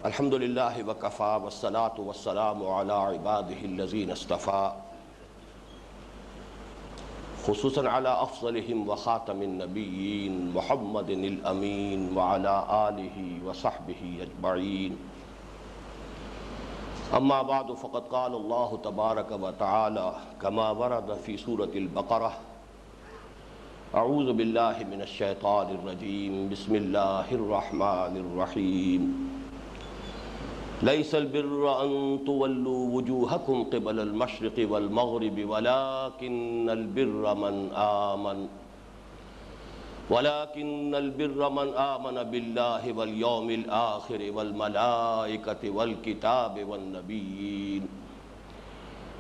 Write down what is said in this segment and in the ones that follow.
الحمد للہ وکفا والصلاة والسلام علی عباده الذین اصطفى خصوصاً علی افضلهم وخاتم النبیین محمد الامین وعلی آلہ وصحبہ اجمعین اما بعد فقد قال اللہ تبارک وتعالی کما ورد فی سورة البقرہ اعوذ باللہ من الشیطان الرجیم بسم اللہ الرحمن الرحیم ليس البر أن تولوا وجوهكم قبل المشرق والمغرب ولكن البر من آمن بالله واليوم الآخر والملائكة والكتاب والنبيين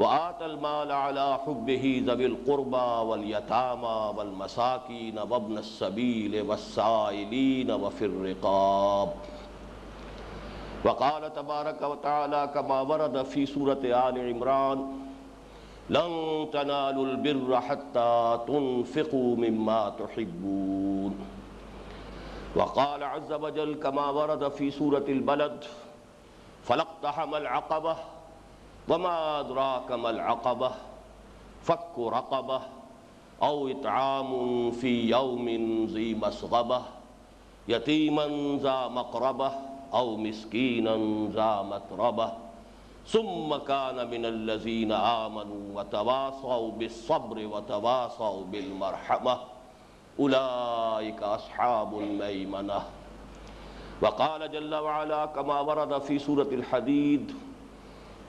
وآتى المال على حبه ذوي القربى واليتامى والمساكين وابن السبيل والسائلين وفي الرقاب وقال تبارک وتعالی کما ورد فی سورة آل عمران لن تنالوا البر حتى تنفقوا مما تحبون وقال عز وجل كما ورد في سورة البلد فلاقتحم العقبة وما أدراك ما العقبة فك رقبة أو إطعام في يوم ذي مسغبة يتيما ذا مقربة او مسکینا ذا متربہ ثم كان من الذين آمنوا وتواصوا بالصبر وتواصوا بالمرحمة أولئك أصحاب الميمنة وقال جل وعلا كما ورد في سورة الحديد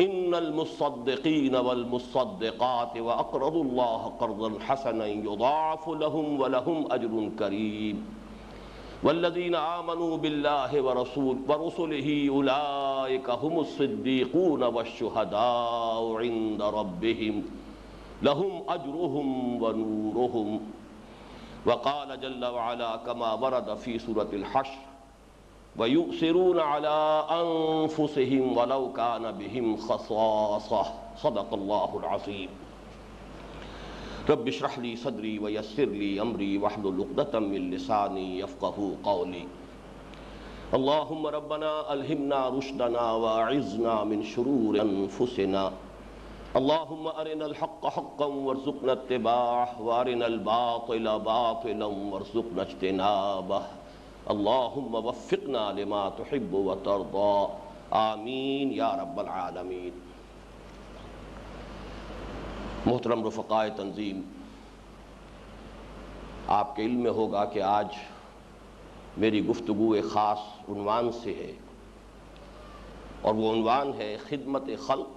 إن المصدقين والمصدقات وأقرضوا الله قرضا حسنا يضاعف لهم ولهم أجر كريم والذین آمنوا باللہ ورسلہ اولئک هم الصدیقون والشہداء عند ربہم لہم اجرہم ونورہم وقال جل وعلا کما ورد فی سورة الحشر ویؤثرون علی انفسہم ولو کان بہم خصاصہ صدق اللہ العظیم رب اشرح لي صدري ويسر لي امري واحلل عقدة من لساني يفقهوا قولي اللهم ربنا الهمنا رشدنا واعذنا من شرور انفسنا اللهم ارنا الحق حقا وارزقنا اتباعه وارنا الباطل باطلا وارزقنا اجتنابه اللهم وفقنا لما تحب وترضى آمین یا رب العالمین محترم رفقائے تنظیم، آپ کے علم میں ہوگا کہ آج میری گفتگو ایک خاص عنوان سے ہے، اور وہ عنوان ہے خدمت خلق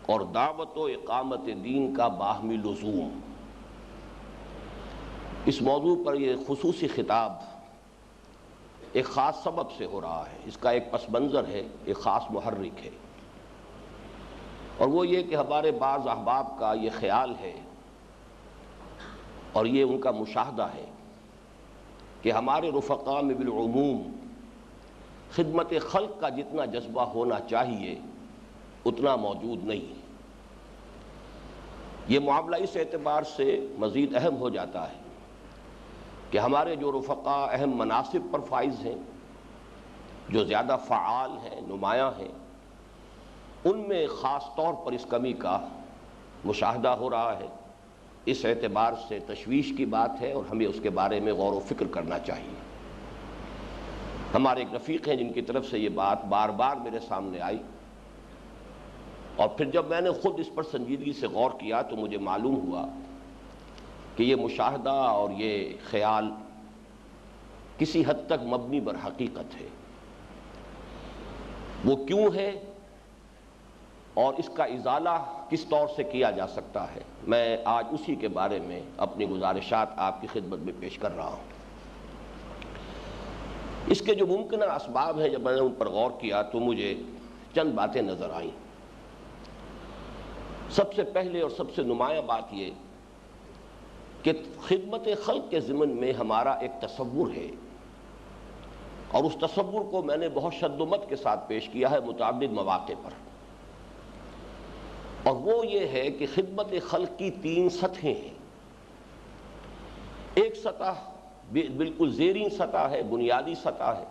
اور دعوت و اقامت دین کا باہمی لزوم۔ اس موضوع پر یہ خصوصی خطاب ایک خاص سبب سے ہو رہا ہے، اس کا ایک پس منظر ہے، ایک خاص محرک ہے، اور وہ یہ کہ ہمارے بعض احباب کا یہ خیال ہے اور یہ ان کا مشاہدہ ہے کہ ہمارے رفقاء میں بالعموم خدمت خلق کا جتنا جذبہ ہونا چاہیے اتنا موجود نہیں۔ یہ معاملہ اس اعتبار سے مزید اہم ہو جاتا ہے کہ ہمارے جو رفقاء اہم مناصب پر فائز ہیں، جو زیادہ فعال ہیں، نمایاں ہیں، ان میں خاص طور پر اس کمی کا مشاہدہ ہو رہا ہے۔ اس اعتبار سے تشویش کی بات ہے اور ہمیں اس کے بارے میں غور و فکر کرنا چاہیے۔ ہمارے ایک رفیق ہیں جن کی طرف سے یہ بات بار بار میرے سامنے آئی، اور پھر جب میں نے خود اس پر سنجیدگی سے غور کیا تو مجھے معلوم ہوا کہ یہ مشاہدہ اور یہ خیال کسی حد تک مبنی بر حقیقت ہے۔ وہ کیوں ہے اور اس کا ازالہ کس طور سے کیا جا سکتا ہے، میں آج اسی کے بارے میں اپنی گزارشات آپ کی خدمت میں پیش کر رہا ہوں۔ اس کے جو ممکنہ اسباب ہیں، جب میں نے ان پر غور کیا تو مجھے چند باتیں نظر آئیں۔ سب سے پہلے اور سب سے نمایاں بات یہ کہ خدمت خلق کے ضمن میں ہمارا ایک تصور ہے، اور اس تصور کو میں نے بہت شد و مت کے ساتھ پیش کیا ہے متعدد مواقع پر، اور وہ یہ ہے کہ خدمت خلق کی تین سطحیں ہیں۔ ایک سطح بالکل زیرین سطح ہے، بنیادی سطح ہے،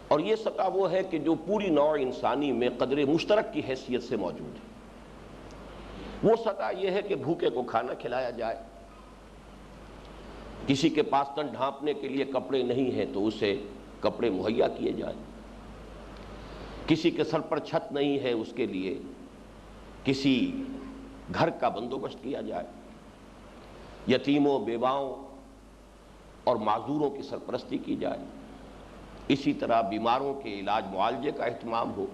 اور یہ سطح وہ ہے کہ جو پوری نوع انسانی میں قدر مشترک کی حیثیت سے موجود ہے۔ وہ سطح یہ ہے کہ بھوکے کو کھانا کھلایا جائے، کسی کے پاس تن ڈھانپنے کے لیے کپڑے نہیں ہیں تو اسے کپڑے مہیا کیے جائیں، کسی کے سر پر چھت نہیں ہے اس کے لیے کسی گھر کا بندوبست کیا جائے، یتیموں، بیواؤں اور معذوروں کی سرپرستی کی جائے، اسی طرح بیماروں کے علاج معالجے کا اہتمام ہو۔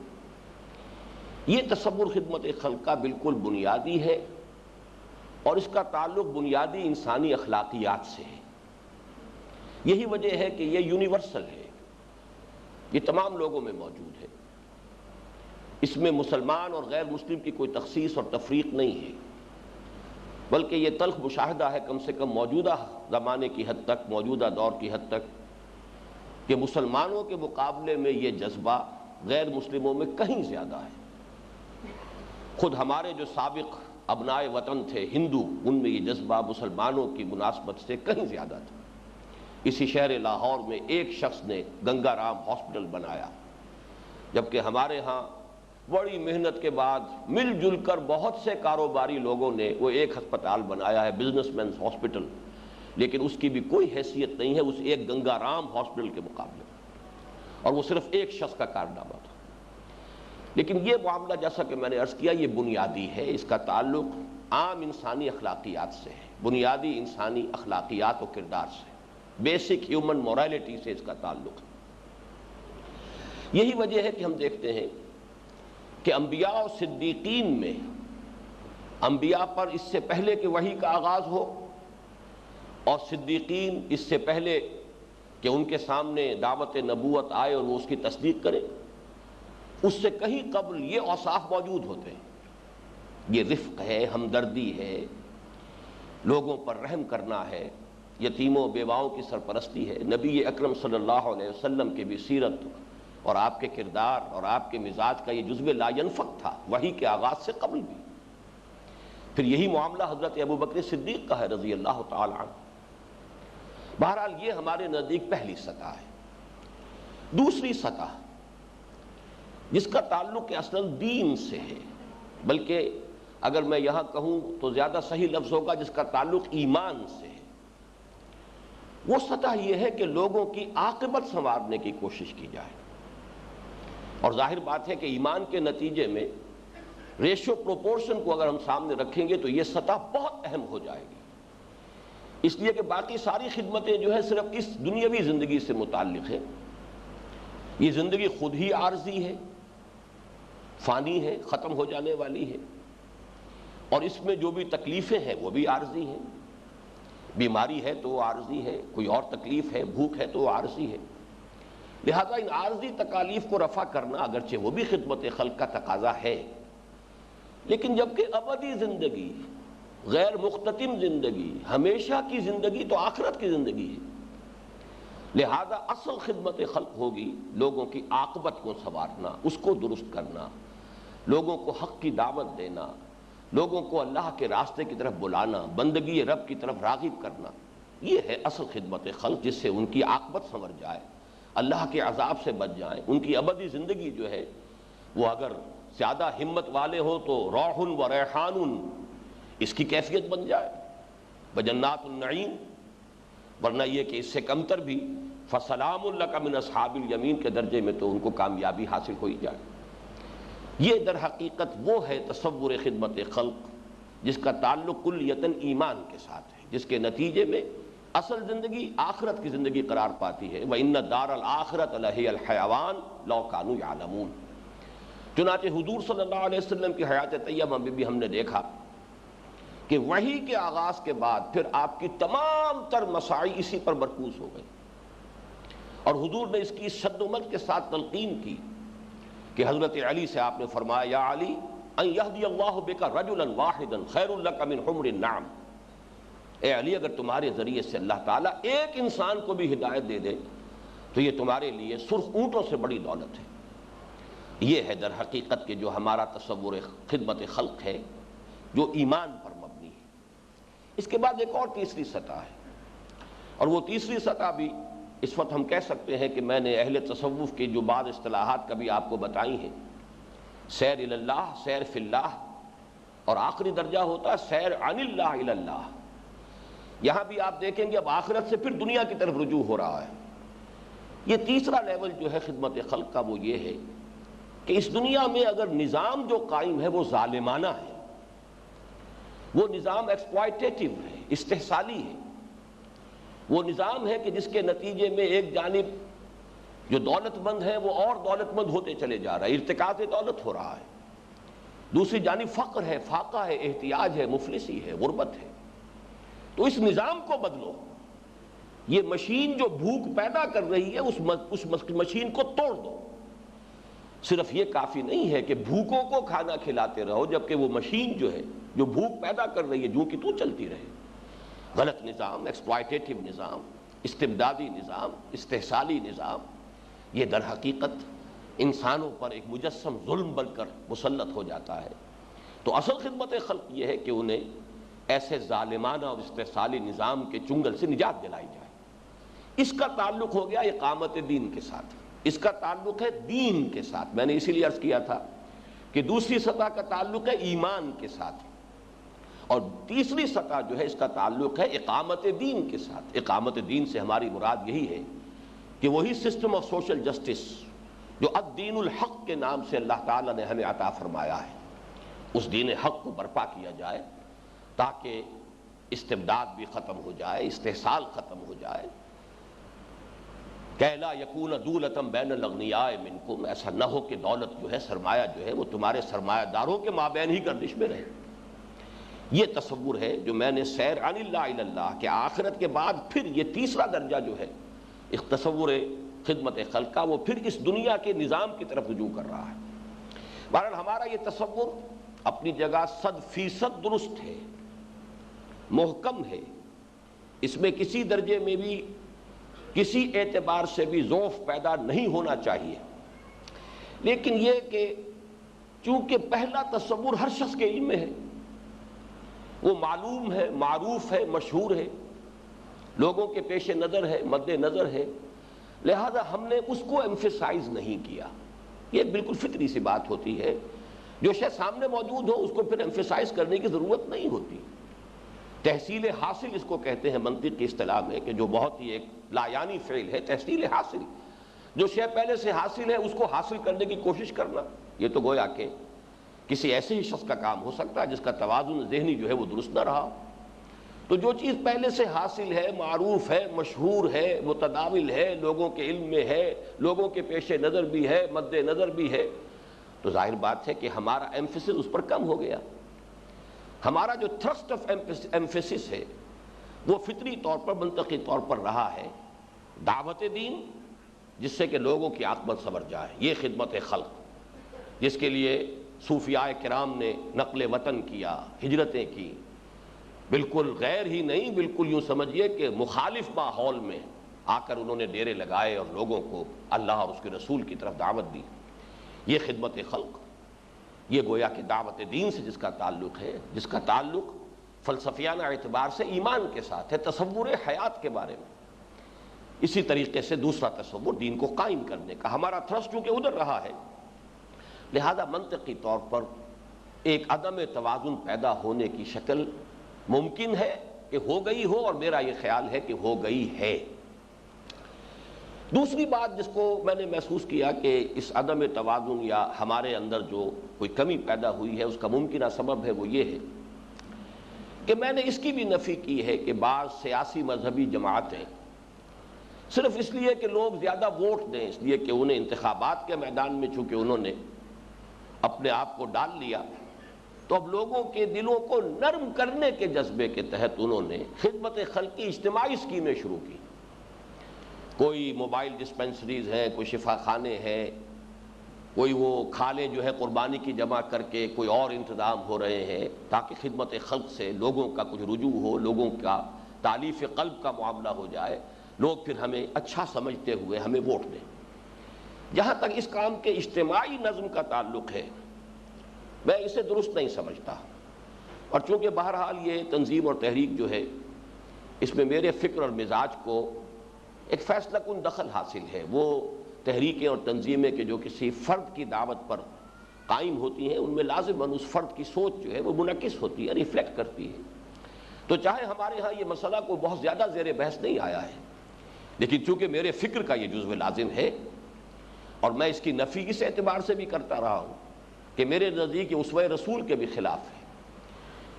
یہ تصور خدمت خلق کا بالکل بنیادی ہے، اور اس کا تعلق بنیادی انسانی اخلاقیات سے ہے۔ یہی وجہ ہے کہ یہ یونیورسل ہے، یہ تمام لوگوں میں موجود ہے، اس میں مسلمان اور غیر مسلم کی کوئی تخصیص اور تفریق نہیں ہے، بلکہ یہ تلخ مشاہدہ ہے کم سے کم موجودہ زمانے کی حد تک، موجودہ دور کی حد تک، کہ مسلمانوں کے مقابلے میں یہ جذبہ غیر مسلموں میں کہیں زیادہ ہے۔ خود ہمارے جو سابق ابنائے وطن تھے ہندو، ان میں یہ جذبہ مسلمانوں کی مناسبت سے کہیں زیادہ تھا۔ اسی شہر لاہور میں ایک شخص نے گنگا رام ہاسپٹل بنایا، جبکہ ہمارے ہاں بڑی محنت کے بعد مل جل کر بہت سے کاروباری لوگوں نے وہ ایک ہسپتال بنایا ہے، بزنس مینز ہاسپٹل، لیکن اس کی بھی کوئی حیثیت نہیں ہے اس ایک گنگا رام ہاسپٹل کے مقابلے، اور وہ صرف ایک شخص کا کارنامہ تھا۔ لیکن یہ معاملہ جیسا کہ میں نے عرض کیا یہ بنیادی ہے، اس کا تعلق عام انسانی اخلاقیات سے ہے، بنیادی انسانی اخلاقیات و کردار سے، بیسک ہیومن مورالٹی سے اس کا تعلق ہے۔ یہی وجہ ہے کہ ہم دیکھتے ہیں کہ انبیاء اور صدیقین میں انبیاء پر اس سے پہلے کہ وحی کا آغاز ہو، اور صدیقین اس سے پہلے کہ ان کے سامنے دعوت نبوت آئے اور وہ اس کی تصدیق کرے، اس سے کہیں قبل یہ اوصاف موجود ہوتے ہیں۔ یہ رفق ہے، ہمدردی ہے، لوگوں پر رحم کرنا ہے، یتیموں بیواؤں کی سرپرستی ہے۔ نبی اکرم صلی اللہ علیہ وسلم کی بھی سیرت اور آپ کے کردار اور آپ کے مزاج کا یہ جزو لا ینفک تھا وحی کے آغاز سے قبل بھی۔ پھر یہی معاملہ حضرت ابوبکر صدیق کا ہے رضی اللہ تعالی عنہ۔ بہرحال یہ ہمارے نزدیک پہلی سطح ہے۔ دوسری سطح جس کا تعلق اصل دین سے ہے، بلکہ اگر میں یہاں کہوں تو زیادہ صحیح لفظ ہوگا جس کا تعلق ایمان سے ہے، وہ سطح یہ ہے کہ لوگوں کی عاقبت سنوارنے کی کوشش کی جائے۔ اور ظاہر بات ہے کہ ایمان کے نتیجے میں ریشو پروپورشن کو اگر ہم سامنے رکھیں گے تو یہ سطح بہت اہم ہو جائے گی، اس لیے کہ باقی ساری خدمتیں جو ہے صرف اس دنیاوی زندگی سے متعلق ہے۔ یہ زندگی خود ہی عارضی ہے، فانی ہے، ختم ہو جانے والی ہے، اور اس میں جو بھی تکلیفیں ہیں وہ بھی عارضی ہیں۔ بیماری ہے تو وہ عارضی ہے، کوئی اور تکلیف ہے، بھوک ہے تو وہ عارضی ہے۔ لہذا ان عارضی تکالیف کو رفع کرنا اگرچہ وہ بھی خدمت خلق کا تقاضا ہے، لیکن جبکہ ابدی زندگی، غیر مختتم زندگی، ہمیشہ کی زندگی تو آخرت کی زندگی ہے، لہذا اصل خدمت خلق ہوگی لوگوں کی عاقبت کو سنوارنا، اس کو درست کرنا، لوگوں کو حق کی دعوت دینا، لوگوں کو اللہ کے راستے کی طرف بلانا، بندگی رب کی طرف راغب کرنا۔ یہ ہے اصل خدمت خلق، جس سے ان کی عاقبت سنور جائے، اللہ کے عذاب سے بچ جائیں، ان کی ابدی زندگی جو ہے وہ اگر زیادہ ہمت والے ہو تو روح و ریحان اس کی کیفیت بن جائے، بجنات النعیم، ورنہ یہ کہ اس سے کمتر بھی فسلام لک من اصحاب الیمین کے درجے میں تو ان کو کامیابی حاصل ہو ہی جائے۔ یہ در حقیقت وہ ہے تصور خدمت خلق جس کا تعلق کلیتاً ایمان کے ساتھ ہے، جس کے نتیجے میں اصل زندگی آخرت کی زندگی قرار پاتی ہے۔ وَإِنَّ الدَّارَ الْآخِرَةَ لَهِيَ الْحَيَوَانُ لَوْ كَانُوا يَعْلَمُونَ۔ چنانچہ حضور صلی اللہ علیہ وسلم کی حیات طیبہ میں بھی ہم نے دیکھا کہ وحی کے آغاز کے بعد پھر آپ کی تمام تر مساعی اسی پر مرکوز ہو گئی، اور حضور نے اس کی شد و مد کے ساتھ تلقین کی کہ حضرت علی سے آپ نے فرمایا یا علی ان یہدی اللہ بک رجلا واحدا خیر لک من حمر النعم، اے علی اگر تمہارے ذریعے سے اللہ تعالیٰ ایک انسان کو بھی ہدایت دے دے تو یہ تمہارے لیے سرخ اونٹوں سے بڑی دولت ہے۔ یہ ہے در حقیقت کہ جو ہمارا تصور خدمت خلق ہے جو ایمان پر مبنی ہے۔ اس کے بعد ایک اور تیسری سطح ہے، اور وہ تیسری سطح بھی اس وقت ہم کہہ سکتے ہیں کہ میں نے اہل تصوف کی جو بعض اصطلاحات کبھی آپ کو بتائی ہیں، سیر الی اللہ، سیر فی اللہ، اور آخری درجہ ہوتا ہے سیر عن اللہ الی اللہ۔ یہاں بھی آپ دیکھیں گے اب آخرت سے پھر دنیا کی طرف رجوع ہو رہا ہے۔ یہ تیسرا لیول جو ہے خدمت خلق کا وہ یہ ہے کہ اس دنیا میں اگر نظام جو قائم ہے وہ ظالمانہ ہے، وہ نظام ایکسپلائٹیٹو ہے، استحصالی ہے، وہ نظام ہے کہ جس کے نتیجے میں ایک جانب جو دولت مند ہے وہ اور دولت مند ہوتے چلے جا رہا ہے، ارتکاز دولت ہو رہا ہے، دوسری جانب فقر ہے، فاقہ ہے، احتیاج ہے، مفلسی ہے، غربت ہے۔ تو اس نظام کو بدلو، یہ مشین جو بھوک پیدا کر رہی ہے اس مشین کو توڑ دو۔ صرف یہ کافی نہیں ہے کہ بھوکوں کو کھانا کھلاتے رہو جبکہ وہ مشین جو ہے جو بھوک پیدا کر رہی ہے جو کہ تو چلتی رہے۔ غلط نظام، ایکسپلائٹیٹو نظام، استبدادی نظام، استحصالی نظام، یہ در حقیقت انسانوں پر ایک مجسم ظلم بن کر مسلط ہو جاتا ہے۔ تو اصل خدمت خلق یہ ہے کہ انہیں ایسے ظالمانہ اور استحصالی نظام کے چنگل سے نجات دلائی جائے۔ اس کا تعلق ہو گیا اقامت دین کے ساتھ، اس کا تعلق ہے دین کے ساتھ۔ میں نے اسی لیے عرض کیا تھا کہ دوسری سطح کا تعلق ہے ایمان کے ساتھ، اور تیسری سطح جو ہے اس کا تعلق ہے اقامت دین کے ساتھ۔ اقامت دین سے ہماری مراد یہی ہے کہ وہی سسٹم آف سوشل جسٹس جو الدین الحق کے نام سے اللہ تعالیٰ نے ہمیں عطا فرمایا ہے، اس دین حق کو برپا کیا جائے تاکہ استبداد بھی ختم ہو جائے، استحصال ختم ہو جائے۔ کہ لا یکون دولۃ بین الاغنیاء منکم، ایسا نہ ہو کہ دولت جو ہے، سرمایہ جو ہے وہ تمہارے سرمایہ داروں کے مابین ہی گردش میں رہے۔ یہ تصور ہے جو میں نے سیر عن اللہ الی اللہ کہ آخرت کے بعد پھر یہ تیسرا درجہ جو ہے اس تصور خدمت خلق کا، وہ پھر اس دنیا کے نظام کی طرف رجوع کر رہا ہے۔ بہرحال ہمارا یہ تصور اپنی جگہ 100% درست ہے، محکم ہے، اس میں کسی درجے میں بھی کسی اعتبار سے بھی ضعف پیدا نہیں ہونا چاہیے۔ لیکن یہ کہ چونکہ پہلا تصور ہر شخص کے علم میں ہے، وہ معلوم ہے، معروف ہے، مشہور ہے، لوگوں کے پیش نظر ہے، مد نظر ہے، لہذا ہم نے اس کو ایمفیسائز نہیں کیا۔ یہ بالکل فطری سی بات ہوتی ہے، جو شے سامنے موجود ہو اس کو پھر ایمفیسائز کرنے کی ضرورت نہیں ہوتی۔ تحصیل حاصل اس کو کہتے ہیں منطق کی اصطلاح میں، کہ جو بہت ہی ایک لایانی فعل ہے، تحصیل حاصل، جو شے پہلے سے حاصل ہے اس کو حاصل کرنے کی کوشش کرنا، یہ تو گویا کہ کسی ایسے ہی شخص کا کام ہو سکتا ہے جس کا توازن ذہنی جو ہے وہ درست نہ رہا۔ تو جو چیز پہلے سے حاصل ہے، معروف ہے، مشہور ہے، متداول ہے، لوگوں کے علم میں ہے، لوگوں کے پیش نظر بھی ہے، مد نظر بھی ہے، تو ظاہر بات ہے کہ ہمارا ایمفیسس اس پر کم ہو گیا۔ ہمارا جو تھرسٹ آف ایمفیسس ہے وہ فطری طور پر، منطقی طور پر رہا ہے دعوت دین، جس سے کہ لوگوں کی عاقبت سنور جائے۔ یہ خدمت خلق جس کے لیے صوفیاء کرام نے نقل وطن کیا، ہجرتیں کی، بالکل غیر ہی نہیں، بالکل یوں سمجھیے کہ مخالف ماحول میں آ کر انہوں نے ڈیرے لگائے اور لوگوں کو اللہ اور اس کے رسول کی طرف دعوت دی۔ یہ خدمت خلق، یہ گویا کہ دعوت دین سے جس کا تعلق ہے، جس کا تعلق فلسفیانہ اعتبار سے ایمان کے ساتھ ہے، تصور حیات کے بارے میں۔ اسی طریقے سے دوسرا تصور دین کو قائم کرنے کا، ہمارا تھرسٹ چونکہ ادھر رہا ہے، لہذا منطقی طور پر ایک عدم توازن پیدا ہونے کی شکل ممکن ہے کہ ہو گئی ہو، اور میرا یہ خیال ہے کہ ہو گئی ہے۔ دوسری بات جس کو میں نے محسوس کیا کہ اس عدم توازن یا ہمارے اندر جو کوئی کمی پیدا ہوئی ہے اس کا ممکنہ سبب ہے، وہ یہ ہے کہ میں نے اس کی بھی نفی کی ہے کہ بعض سیاسی مذہبی جماعتیں صرف اس لیے کہ لوگ زیادہ ووٹ دیں، اس لیے کہ انہیں انتخابات کے میدان میں چونکہ انہوں نے اپنے آپ کو ڈال لیا، تو اب لوگوں کے دلوں کو نرم کرنے کے جذبے کے تحت انہوں نے خدمت خلق کی اجتماعی اسکیمیں شروع کی۔ کوئی موبائل ڈسپنسریز ہیں، کوئی شفا خانے ہیں، کوئی وہ کھالیں جو ہے قربانی کی جمع کر کے کوئی اور انتظام ہو رہے ہیں تاکہ خدمت خلق سے لوگوں کا کچھ رجوع ہو، لوگوں کا تالیف قلب کا معاملہ ہو جائے، لوگ پھر ہمیں اچھا سمجھتے ہوئے ہمیں ووٹ دیں۔ جہاں تک اس کام کے اجتماعی نظم کا تعلق ہے، میں اسے درست نہیں سمجھتا، اور چونکہ بہرحال یہ تنظیم اور تحریک جو ہے اس میں میرے فکر اور مزاج کو ایک فیصلہ کن دخل حاصل ہے۔ وہ تحریکیں اور تنظیمیں کہ جو کسی فرد کی دعوت پر قائم ہوتی ہیں، ان میں لازماً اس فرد کی سوچ جو ہے وہ منعکس ہوتی ہے، ریفلیکٹ کرتی ہے۔ تو چاہے ہمارے ہاں یہ مسئلہ کوئی بہت زیادہ زیر بحث نہیں آیا ہے، لیکن چونکہ میرے فکر کا یہ جزو لازم ہے، اور میں اس کی نفی اس اعتبار سے بھی کرتا رہا ہوں کہ میرے نزدیک یہ اسوہ رسول کے بھی خلاف ہے،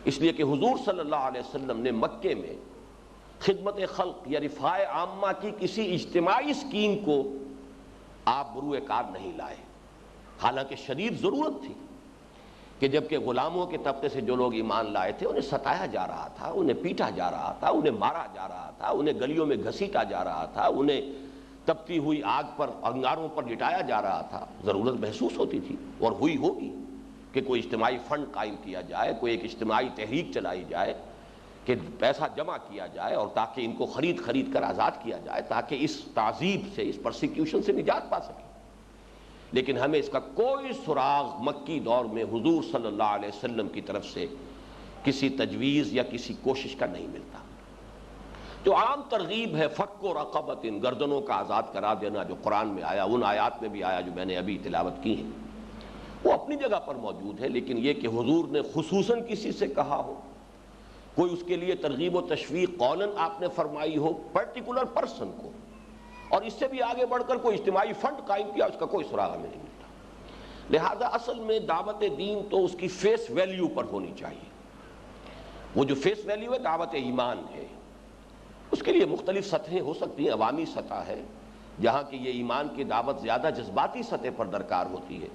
اس لیے کہ حضور صلی اللہ علیہ وسلم نے مکے میں خدمت خلق یا رفاع عامہ کی کسی اجتماعی اسکیم کو آپ بروئے کار نہیں لائے، حالانکہ شدید ضرورت تھی کہ جبکہ غلاموں کے طبقے سے جو لوگ ایمان لائے تھے انہیں ستایا جا رہا تھا، انہیں پیٹا جا رہا تھا، انہیں مارا جا رہا تھا، انہیں گلیوں میں گھسیٹا جا رہا تھا، انہیں تپتی ہوئی آگ پر انگاروں پر لٹایا جا رہا تھا۔ ضرورت محسوس ہوتی تھی اور ہوئی ہوگی کہ کوئی اجتماعی فنڈ قائم کیا جائے، کوئی ایک اجتماعی تحریک چلائی جائے کہ پیسہ جمع کیا جائے اور تاکہ ان کو خرید کر آزاد کیا جائے، تاکہ اس تعذیب سے، اس پرسیکیوشن سے نجات پا سکے۔ لیکن ہمیں اس کا کوئی سراغ مکی دور میں حضور صلی اللہ علیہ وسلم کی طرف سے کسی تجویز یا کسی کوشش کا نہیں ملتا۔ جو عام ترغیب ہے فک و رقبۃ، گردنوں کا آزاد کرا دینا، جو قرآن میں آیا، ان آیات میں بھی آیا جو میں نے ابھی تلاوت کی ہیں، وہ اپنی جگہ پر موجود ہے، لیکن یہ کہ حضور نے خصوصاً کسی سے کہا ہو، کوئی اس کے لیے ترغیب و تشویق قولاً آپ نے فرمائی ہو پرٹیکولر پرسن کو، اور اس سے بھی آگے بڑھ کر کوئی اجتماعی فنڈ قائم کیا، اس کا کوئی سراغ ہمیں نہیں ملتا۔ لہذا اصل میں دعوت دین تو اس کی فیس ویلیو پر ہونی چاہیے۔ وہ جو فیس ویلیو ہے دعوت ایمان ہے، اس کے لیے مختلف سطحیں ہو سکتی ہیں۔ عوامی سطح ہے جہاں کہ یہ ایمان کی دعوت زیادہ جذباتی سطح پر درکار ہوتی ہے،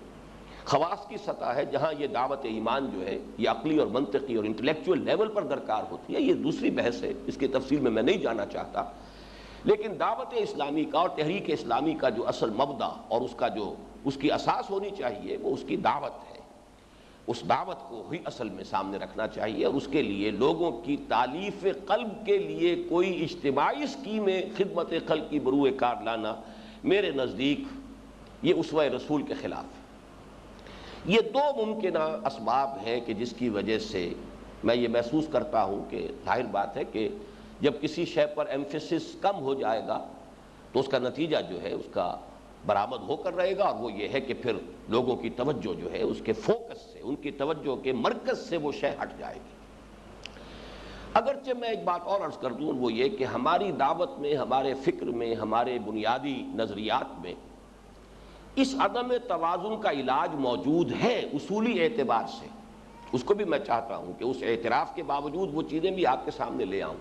خواص کی سطح ہے جہاں یہ دعوت ایمان جو ہے یہ عقلی اور منطقی اور انٹلیکچوئل لیول پر درکار ہوتی ہے۔ یہ دوسری بحث ہے، اس کی تفصیل میں نہیں جانا چاہتا، لیکن دعوت اسلامی کا اور تحریک اسلامی کا جو اصل مبدا اور اس کا جو اس کی اساس ہونی چاہیے وہ اس کی دعوت ہے۔ اس دعوت کو ہی اصل میں سامنے رکھنا چاہیے، اور اس کے لیے لوگوں کی تالیف قلب کے لیے کوئی اجتماعی اسکیم خدمت خلق کی بروئے کار لانا میرے نزدیک یہ اسوہ رسول کے خلاف ہے۔ یہ دو ممکنہ اسباب ہیں کہ جس کی وجہ سے میں یہ محسوس کرتا ہوں کہ ظاہر بات ہے کہ جب کسی شے پر ایمفیسس کم ہو جائے گا تو اس کا نتیجہ جو ہے اس کا برآمد ہو کر رہے گا، اور وہ یہ ہے کہ پھر لوگوں کی توجہ جو ہے اس کے فوکس سے، ان کی توجہ کے مرکز سے وہ شے ہٹ جائے گی۔ اگرچہ میں ایک بات اور عرض کر دوں، وہ یہ کہ ہماری دعوت میں، ہمارے فکر میں، ہمارے بنیادی نظریات میں اس عدم توازن کا علاج موجود ہے اصولی اعتبار سے۔ اس کو بھی میں چاہتا ہوں کہ اس اعتراف کے باوجود وہ چیزیں بھی آپ کے سامنے لے آؤں،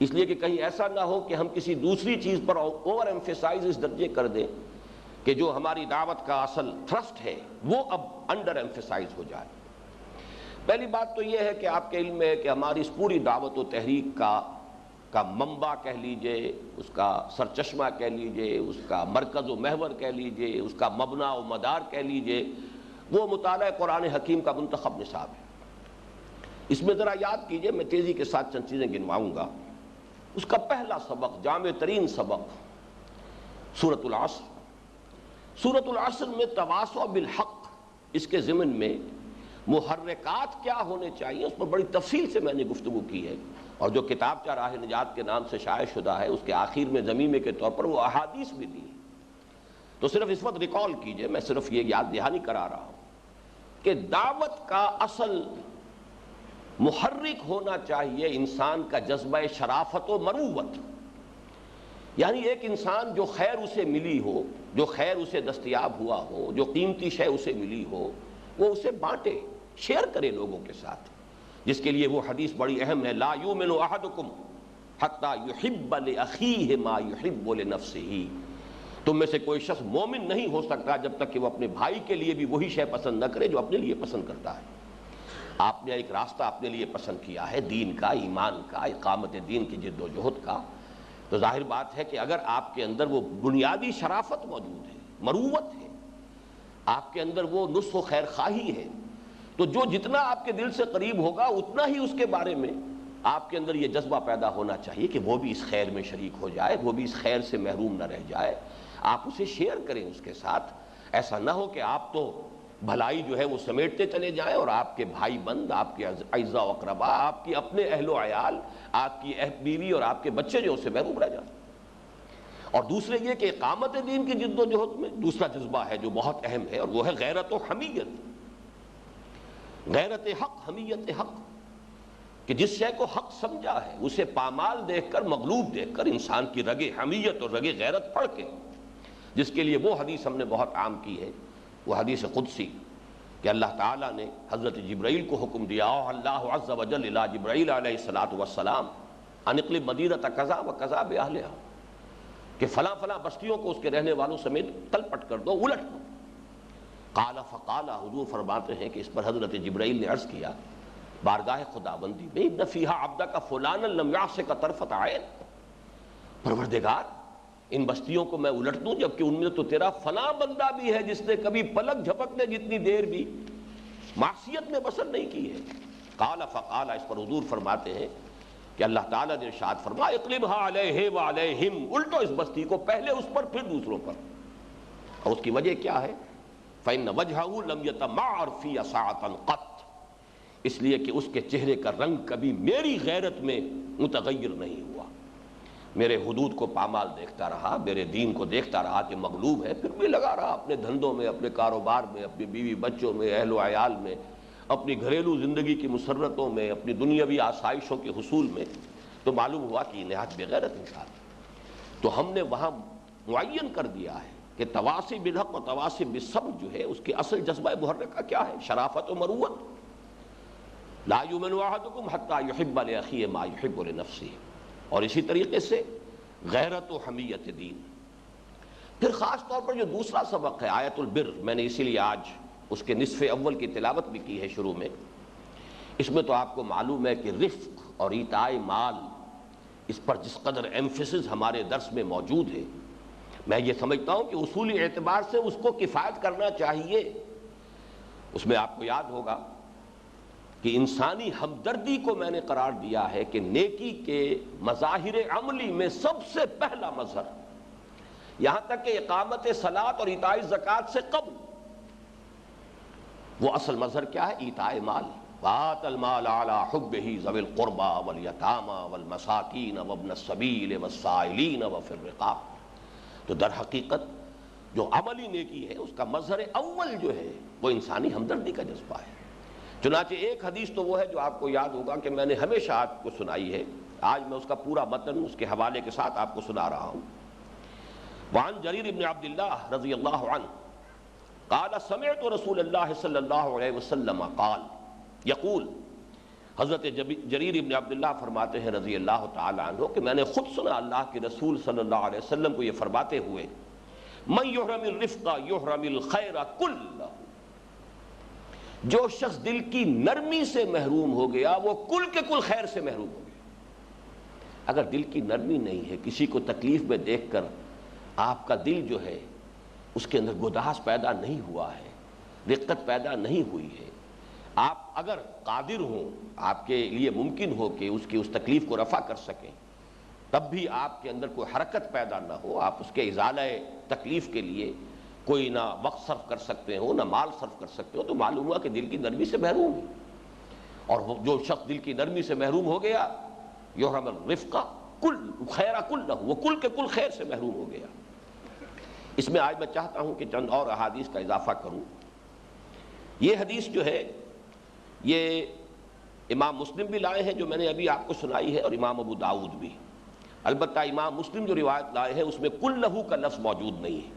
اس لیے کہ کہیں ایسا نہ ہو کہ ہم کسی دوسری چیز پر اوور ایمفیسائز اس درجے کر دیں کہ جو ہماری دعوت کا اصل تھرسٹ ہے وہ اب انڈر ایمفیسائز ہو جائے۔ پہلی بات تو یہ ہے کہ آپ کے علم میں ہے کہ ہماری اس پوری دعوت و تحریک کا منبع کہہ لیجئے، اس کا سرچشمہ کہہ لیجئے، اس کا مرکز و محور کہہ لیجئے، اس کا مبنا و مدار کہہ لیجئے، وہ مطالعہ قرآن حکیم کا منتخب نصاب ہے۔ اس میں ذرا یاد کیجئے، میں تیزی کے ساتھ چند چیزیں گنواؤں گا۔ اس کا پہلا سبق، جامع ترین سبق، سورۃ العصر۔ سورۃ العصر میں تواصع بالحق، اس کے ضمن میں محرکات کیا ہونے چاہیے اس پر بڑی تفصیل سے میں نے گفتگو کی ہے، اور جو کتابچہ راہ نجات کے نام سے شائع شدہ ہے اس کے آخر میں ضمیمے کے طور پر وہ احادیث بھی دی، تو صرف اس وقت ریکال کیجئے، میں صرف یہ یاد دہانی کرا رہا ہوں کہ دعوت کا اصل محرک ہونا چاہیے انسان کا جذبہ شرافت و مروت، یعنی ایک انسان جو خیر اسے ملی ہو، جو خیر اسے دستیاب ہوا ہو، جو قیمتی شے اسے ملی ہو، وہ اسے بانٹے، شیئر کرے لوگوں کے ساتھ، جس کے لیے وہ حدیث بڑی اہم ہے، لا یؤمن احدکم حتی یحب لاخیہ ما یحب لنفسہ۔ تم میں سے کوئی شخص مومن نہیں ہو سکتا جب تک کہ وہ اپنے بھائی کے لیے بھی وہی شے پسند نہ کرے جو اپنے لیے پسند کرتا ہے۔ آپ نے ایک راستہ اپنے لیے پسند کیا ہے، دین کا، ایمان کا، اقامت دین کی جد و جہد کا، تو ظاہر بات ہے کہ اگر آپ کے اندر وہ بنیادی شرافت موجود ہے، مروت ہے، آپ کے اندر وہ نصح و خیر خواہی ہے، تو جو جتنا آپ کے دل سے قریب ہوگا اتنا ہی اس کے بارے میں آپ کے اندر یہ جذبہ پیدا ہونا چاہیے کہ وہ بھی اس خیر میں شریک ہو جائے، وہ بھی اس خیر سے محروم نہ رہ جائے، آپ اسے شیئر کریں اس کے ساتھ۔ ایسا نہ ہو کہ آپ تو بھلائی جو ہے وہ سمیٹتے چلے جائیں اور آپ کے بھائی بند، آپ کے اعزاء و اقربا، آپ کی اپنے اہل و عیال، آپ کی بیوی اور آپ کے بچے جو اسے محروم رہ جائیں۔ اور دوسرے یہ کہ اقامت دین کی جد و جہد میں دوسرا جذبہ ہے جو بہت اہم ہے، اور وہ ہے غیرت و حمیت، غیرت حق، حمیت حق، کہ جس شے کو حق سمجھا ہے اسے پامال دیکھ کر، مغلوب دیکھ کر انسان کی رگ حمیت اور رگ غیرت پڑھ کے، جس کے لیے وہ حدیث ہم نے بہت عام کی ہے، وہ حدیث قدسی کہ اللہ تعالیٰ نے حضرت جبرائیل کو حکم دیا، اللہ عز و جل الی جبرائیل علیہ الصلوۃ والسلام ان اقلب مدینۃ کذا و کذا باہلھا، کہ فلاں فلاں بستیوں کو اس کے رہنے والوں سمیت تلپٹ کر دو، الٹ دو۔ قال فقال، حضور فرماتے ہیں کہ اس پر حضرت جبرائیل نے عرض کیا بارگاہ خداوندی میں، ان فیہا عبدک فلانا لم یعصک طرفۃ عین، پروردگار ان بستیوں کو میں الٹ دوں جبکہ ان میں تو تیرا فلاں بندہ بھی ہے جس نے کبھی پلک جھپکنے جتنی دیر بھی معصیت میں بسر نہیں کی ہے۔ قال فقال، اس پر حضور فرماتے ہیں کہ اللہ تعالیٰ نے ارشاد فرمایا اقلبھا علیہ وعلیہم، الٹو اس بستی کو، پہلے اس پر پھر دوسروں پر۔ اور اس کی وجہ کیا ہے؟ فإن وجہہ لم یتمعر فی ساعۃ قط، اس لیے کہ اس کے چہرے کا رنگ کبھی میری غیرت میں متغیر نہیں ہوا، میرے حدود کو پامال دیکھتا رہا، میرے دین کو دیکھتا رہا کہ مغلوب ہے، پھر بھی لگا رہا اپنے دھندوں میں، اپنے کاروبار میں، اپنی بیوی بچوں میں، اہل و عیال میں، اپنی گھریلو زندگی کی مسرتوں میں، اپنی دنیاوی آسائشوں کے حصول میں، تو معلوم ہوا کہ نہایت بغیرت انسان۔ تو ہم نے وہاں معین کر دیا ہے کہ تواصی بالحق و تواصی بالصبر جو ہے اس کے اصل جذبہ محرکہ کیا ہے؟ شرافت و مروت۔ لا یؤمن احدکم حتی یحب لاخیہ ما یحب لنفسہ، اور اسی طریقے سے غیرت و حمیت دین۔ پھر خاص طور پر جو دوسرا سبق ہے آیت البر، میں نے اسی لیے آج اس کے نصف اول کی تلاوت بھی کی ہے شروع میں، اس میں تو آپ کو معلوم ہے کہ رفق اور ایتاء مال، اس پر جس قدر ایمفیسس ہمارے درس میں موجود ہے، میں یہ سمجھتا ہوں کہ اصولی اعتبار سے اس کو کفایت کرنا چاہیے۔ اس میں آپ کو یاد ہوگا کہ انسانی ہمدردی کو میں نے قرار دیا ہے کہ نیکی کے مظاہر عملی میں سب سے پہلا مظہر، یہاں تک کہ اقامت صلاۃ اور ایتاء زکوٰۃ سے قبل، وہ اصل مظہر کیا ہے؟ ایتاء مال۔ وآت المال علی حبہ ذوی القربى والیتامى والمساکین وابن السبیل والسائلین وفی الرقاب۔ تو در حقیقت جو عملی نیکی ہے اس کا مظہر اول جو ہے وہ انسانی ہمدردی کا جذبہ ہے۔ چنانچہ ایک حدیث تو وہ ہے جو آپ کو یاد ہوگا کہ میں نے ہمیشہ آپ کو سنائی ہے، آج میں اس کا پورا متن اس کے حوالے کے ساتھ آپ کو سنا رہا ہوں۔ وعن جریر بن عبد اللہ رضی اللہ عنہ قال سمعت رسول اللہ صلی اللہ علیہ وسلم قال یقول، حضرت جریر بن عبد اللہ فرماتے ہیں رضی اللہ تعالی عنہ کہ میں نے خود سنا اللہ کے رسول صلی اللہ علیہ وسلم کو یہ فرماتے ہوئے، من یحرم الرفق یحرم الخیر کلہ، جو شخص دل کی نرمی سے محروم ہو گیا وہ کل کے کل خیر سے محروم ہو گیا۔ اگر دل کی نرمی نہیں ہے، کسی کو تکلیف میں دیکھ کر آپ کا دل جو ہے اس کے اندر گداس پیدا نہیں ہوا ہے، رقت پیدا نہیں ہوئی ہے، آپ اگر قادر ہوں، آپ کے لیے ممکن ہو کہ اس کی اس تکلیف کو رفع کر سکیں، تب بھی آپ کے اندر کوئی حرکت پیدا نہ ہو، آپ اس کے ازالہ تکلیف کے لیے کوئی نہ وقت صرف کر سکتے ہو نہ مال صرف کر سکتے ہو، تو معلوم ہوا کہ دل کی نرمی سے محروم ہے۔ اور جو شخص دل کی نرمی سے محروم ہو گیا، یحرم الرفق کل خیر کلہ، وہ کل کے کل خیر سے محروم ہو گیا۔ اس میں آج میں چاہتا ہوں کہ چند اور احادیث کا اضافہ کروں۔ یہ حدیث جو ہے یہ امام مسلم بھی لائے ہیں جو میں نے ابھی آپ کو سنائی ہے، اور امام ابو داؤد بھی۔ البتہ امام مسلم جو روایت لائے ہیں اس میں کلہ کا لفظ موجود نہیں ہے۔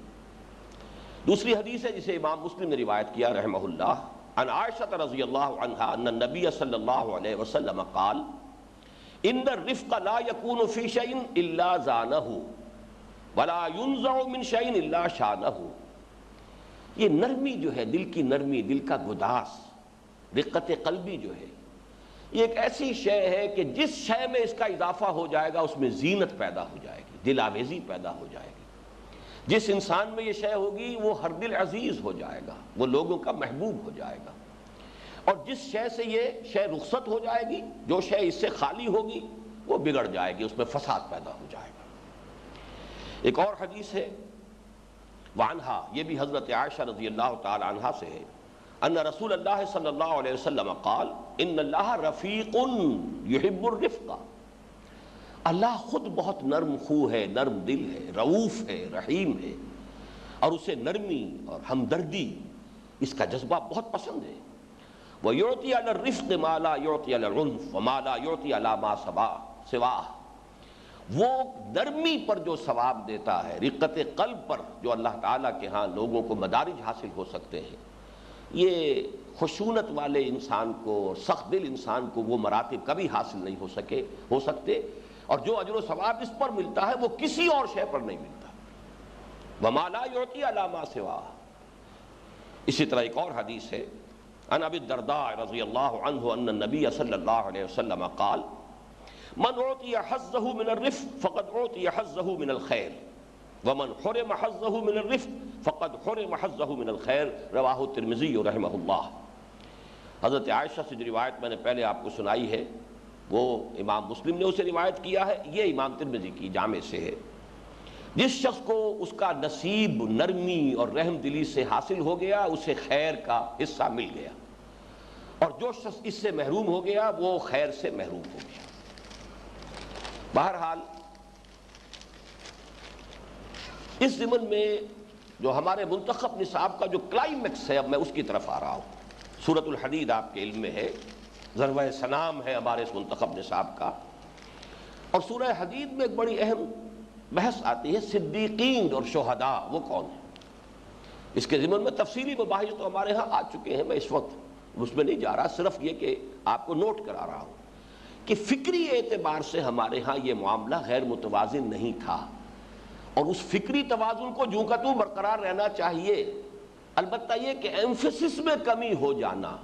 دوسری حدیث ہے جسے امام مسلم نے روایت کیا رحمہ اللہ، عن عائشہ رضی اللہ عنہا ان النبی صلی اللہ علیہ وسلم قال ان الرفق لا يكون في شيء الا زانه ولا ينزع من شيء الا شانه۔ یہ نرمی جو ہے، دل کی نرمی، دل کا گداس، رقت قلبی جو ہے، یہ ایک ایسی شے ہے کہ جس شے میں اس کا اضافہ ہو جائے گا اس میں زینت پیدا ہو جائے گی، دل آویزی پیدا ہو جائے گی۔ جس انسان میں یہ شے ہوگی وہ ہر دل عزیز ہو جائے گا، وہ لوگوں کا محبوب ہو جائے گا۔ اور جس شے سے یہ شے رخصت ہو جائے گی، جو شے اس سے خالی ہوگی، وہ بگڑ جائے گی، اس میں فساد پیدا ہو جائے گا۔ ایک اور حدیث ہے وعنہا، یہ بھی حضرت عائشہ رضی اللہ تعالی عنہا سے ہے، ان رسول اللہ صلی اللہ علیہ وسلم قال ان اللہ رفیق یحب الرفق، اللہ خود بہت نرم خو ہے، نرم دل ہے، رؤوف ہے، رحیم ہے، اور اسے نرمی اور ہمدردی اس کا جذبہ بہت پسند ہے۔ وَيُعْطِي عَلَى الرِّفْقِ مَا لَا يُعْطِي عَلَى الْعُنْفِ وَمَا لَا يُعْطِي عَلَى مَا سِوَاهُ، وہ نرمی پر جو ثواب دیتا ہے، رقت قلب پر جو اللہ تعالیٰ کے ہاں لوگوں کو مدارج حاصل ہو سکتے ہیں، یہ خشونت والے انسان کو اور سخت دل انسان کو وہ مراتب کبھی حاصل نہیں ہو سکتے، اور جو اجر و ثواب اس پر ملتا ہے وہ کسی اور شے پر نہیں ملتا۔ وَمَا لَا يُعْطِي عَلَى مَا سِوَاهُ۔ اسی طرح ایک اور حدیث ہے، عن ابی الدرداء رضی اللہ عنہ ان النبی صلی اللہ علیہ وسلم قال من اعطی حظه من الرفق فقد اعطی حظه من الخیر ومن حرم حظه من الرفق فقد حرم حظه من الخیر، رواہ الترمذی رحمہ اللہ۔ حضرت عائشہ سے جو روایت میں نے پہلے آپ کو سنائی ہے وہ امام مسلم نے اسے روایت کیا ہے، یہ امام ترمذی کی جامع سے ہے۔ جس شخص کو اس کا نصیب نرمی اور رحم دلی سے حاصل ہو گیا اسے خیر کا حصہ مل گیا، اور جو شخص اس سے محروم ہو گیا وہ خیر سے محروم ہو گیا۔ بہرحال اس ضمن میں جو ہمارے منتخب نصاب کا جو کلائمیکس ہے، اب میں اس کی طرف آ رہا ہوں۔ سورۃ الحدید آپ کے علم میں ہے، ضربہ سنام ہے ہمارے اس منتخب نصاب کا، اور سورہ حدید میں ایک بڑی اہم بحث آتی ہے، صدیقین اور شہداء وہ کون ہیں۔ اس کے ضمن میں تفصیلی مباحث تو ہمارے ہاں آ چکے ہیں، میں اس وقت اس میں نہیں جا رہا، صرف یہ کہ آپ کو نوٹ کرا رہا ہوں کہ فکری اعتبار سے ہمارے ہاں یہ معاملہ غیر متوازن نہیں تھا، اور اس فکری توازن کو جوں کا توں برقرار رہنا چاہیے۔ البتہ یہ کہ ایمفیسس میں کمی ہو جانا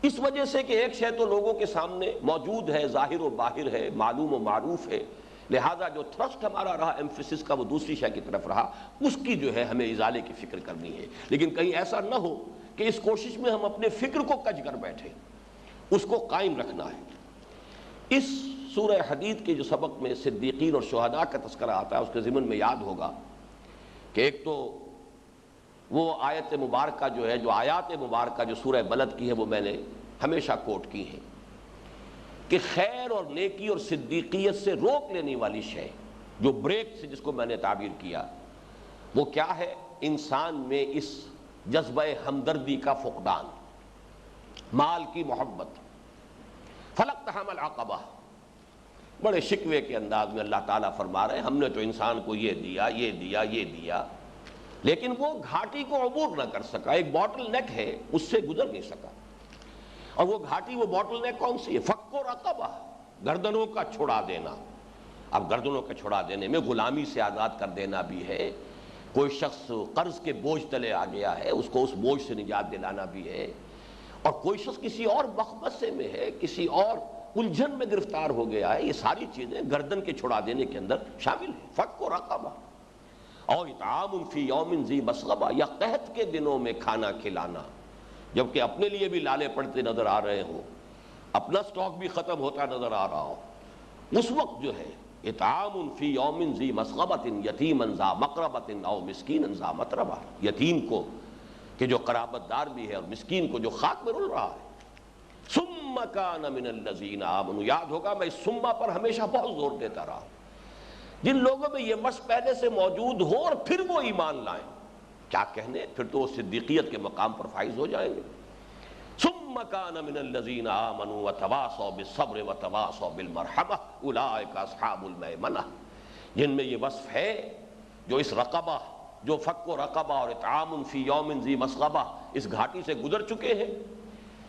اس وجہ سے کہ ایک شے تو لوگوں کے سامنے موجود ہے، ظاہر و باہر ہے، معلوم و معروف ہے، لہذا جو تھرسٹ ہمارا رہا ایمفیسس کا وہ دوسری شے کی طرف رہا، اس کی جو ہے ہمیں ازالے کی فکر کرنی ہے۔ لیکن کہیں ایسا نہ ہو کہ اس کوشش میں ہم اپنے فکر کو کج کر بیٹھے، اس کو قائم رکھنا ہے۔ اس سورہ حدید کے جو سبق میں صدیقین اور شہداء کا تذکرہ آتا ہے، اس کے ضمن میں یاد ہوگا کہ ایک تو وہ آیت مبارکہ جو ہے، جو آیات مبارکہ جو سورہ بلد کی ہے، وہ میں نے ہمیشہ کوٹ کی ہیں کہ خیر اور نیکی اور صدیقیت سے روک لینے والی شے، جو بریک سے جس کو میں نے تعبیر کیا، وہ کیا ہے؟ انسان میں اس جذبہ ہمدردی کا فقدان، مال کی محبت۔ فلقتحم العقبہ، بڑے شکوے کے انداز میں اللہ تعالیٰ فرما رہے ہیں ہم نے تو انسان کو یہ دیا، یہ دیا، یہ دیا، لیکن وہ گھاٹی کو عبور نہ کر سکا، ایک باٹل نیک ہے، اس سے گزر نہیں سکا۔ اور وہ گھاٹی، وہ باٹل نیک کون سی ہے؟ فک و رقبہ، گردنوں کا چھڑا دینا۔ اب گردنوں کا چھڑا دینے میں غلامی سے آزاد کر دینا بھی ہے، کوئی شخص قرض کے بوجھ تلے آ گیا ہے اس کو اس بوجھ سے نجات دلانا بھی ہے، اور کوئی شخص کسی اور مخمصے میں ہے، کسی اور الجھن میں گرفتار ہو گیا ہے، یہ ساری چیزیں گردن کے چھڑا دینے کے اندر شامل ہیں۔ فک و رقبہ، اور اطعام فی یوم ذی مسغبہ، یا قحط کے دنوں میں کھانا کھلانا، جبکہ اپنے لیے بھی لالے پڑتے نظر آ رہے ہوں، اپنا سٹاک بھی ختم ہوتا نظر آ رہا ہو، اس وقت جو ہے اطعام فی یوم ذی مسغبۃ یتیما ذا مقربۃ او مسکینا ذا متربہ، یتیم کو کہ جو قرابت دار بھی ہے اور مسکین کو جو خاک میں رل رہا ہے۔ ثم کان من الذین آمنوا، یاد ہوگا میں اس ثم پر ہمیشہ بہت زور دیتا رہا ہوں، جن لوگوں میں یہ مشق پہلے سے موجود ہو اور پھر وہ ایمان لائیں، کیا کہنے، پھر تو وہ صدیقیت کے مقام پر فائز ہو جائیں گے۔ ثم کان من الذین آمنوا وتواصوا بالصبر وتواصوا بالمرحمہ اولئک اصحاب المیمنہ، جن میں یہ وصف ہے، جو اس رقبہ، جو فک و رقبہ اور اطعام فی یوم ذی مسغبہ، اس گھاٹی سے گزر چکے ہیں،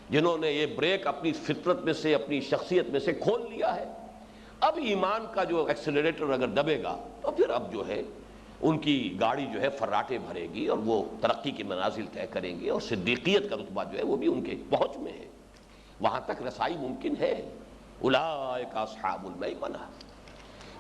جنہوں نے یہ بریک اپنی فطرت میں سے، اپنی شخصیت میں سے کھول لیا ہے۔ اب ایمان کا جو ایکسیلریٹر اگر دبے گا تو پھر اب جو ہے ان کی گاڑی جو ہے فراٹے بھرے گی اور وہ ترقی کی منازل طے کریں گے، اور صدیقیت کا رتبہ جو ہے وہ بھی ان کے پہنچ میں ہے، وہاں تک رسائی ممکن ہے۔ اولئک اصحاب المیمنہ۔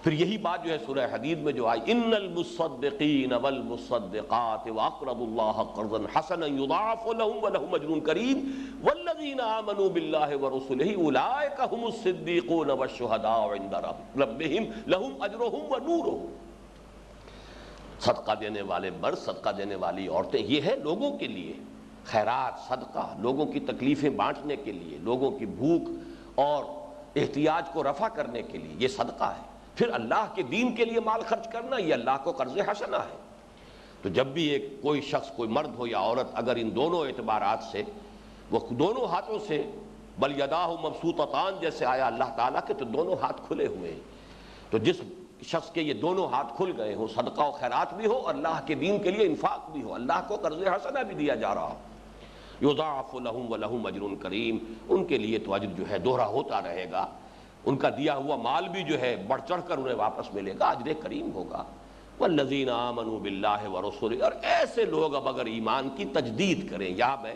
پھر یہی بات جو ہے سورہ حدید میں جو آئی، ان المصدقین والمصدقات واقرضوا اللہ قرضا حسنا یضاعف لهم ولهم اجر کریم والذین آمنوا باللہ ورسلہ اولئک هم الصدیقون والشہداء عند ربہم لهم اجرہم ونورہم۔ صدقہ دینے والے مرد، صدقہ دینے والی عورتیں، یہ ہے لوگوں کے لیے خیرات، صدقہ، لوگوں کی تکلیفیں بانٹنے کے لیے، لوگوں کی بھوک اور احتیاج کو رفع کرنے کے لیے، یہ صدقہ ہے۔ پھر اللہ کے دین کے لیے مال خرچ کرنا یہ اللہ کو قرض حسنہ ہے۔ تو جب بھی ایک کوئی شخص، کوئی مرد ہو یا عورت، اگر ان دونوں اعتبارات سے وہ دونوں ہاتھوں سے بل یداہ مبسوطتان جیسے آیا اللہ تعالیٰ کے، تو دونوں ہاتھ کھلے ہوئے ہیں، تو جس شخص کے یہ دونوں ہاتھ کھل گئے ہوں، صدقہ و خیرات بھی ہو، اللہ کے دین کے لیے انفاق بھی ہو، اللہ کو قرض حسنہ بھی دیا جا رہا ہو، یضاعف لہم ولہم اجر کریم، ان کے لیے تو اجر جو ہے دوہرا ہوتا رہے گا، ان کا دیا ہوا مال بھی جو ہے بڑھ چڑھ کر انہیں واپس ملے گا، اجر کریم ہوگا۔ والذین آمنوا باللہ ورسولہ، اور ایسے لوگ اب اگر ایمان کی تجدید کریں، یہاں میں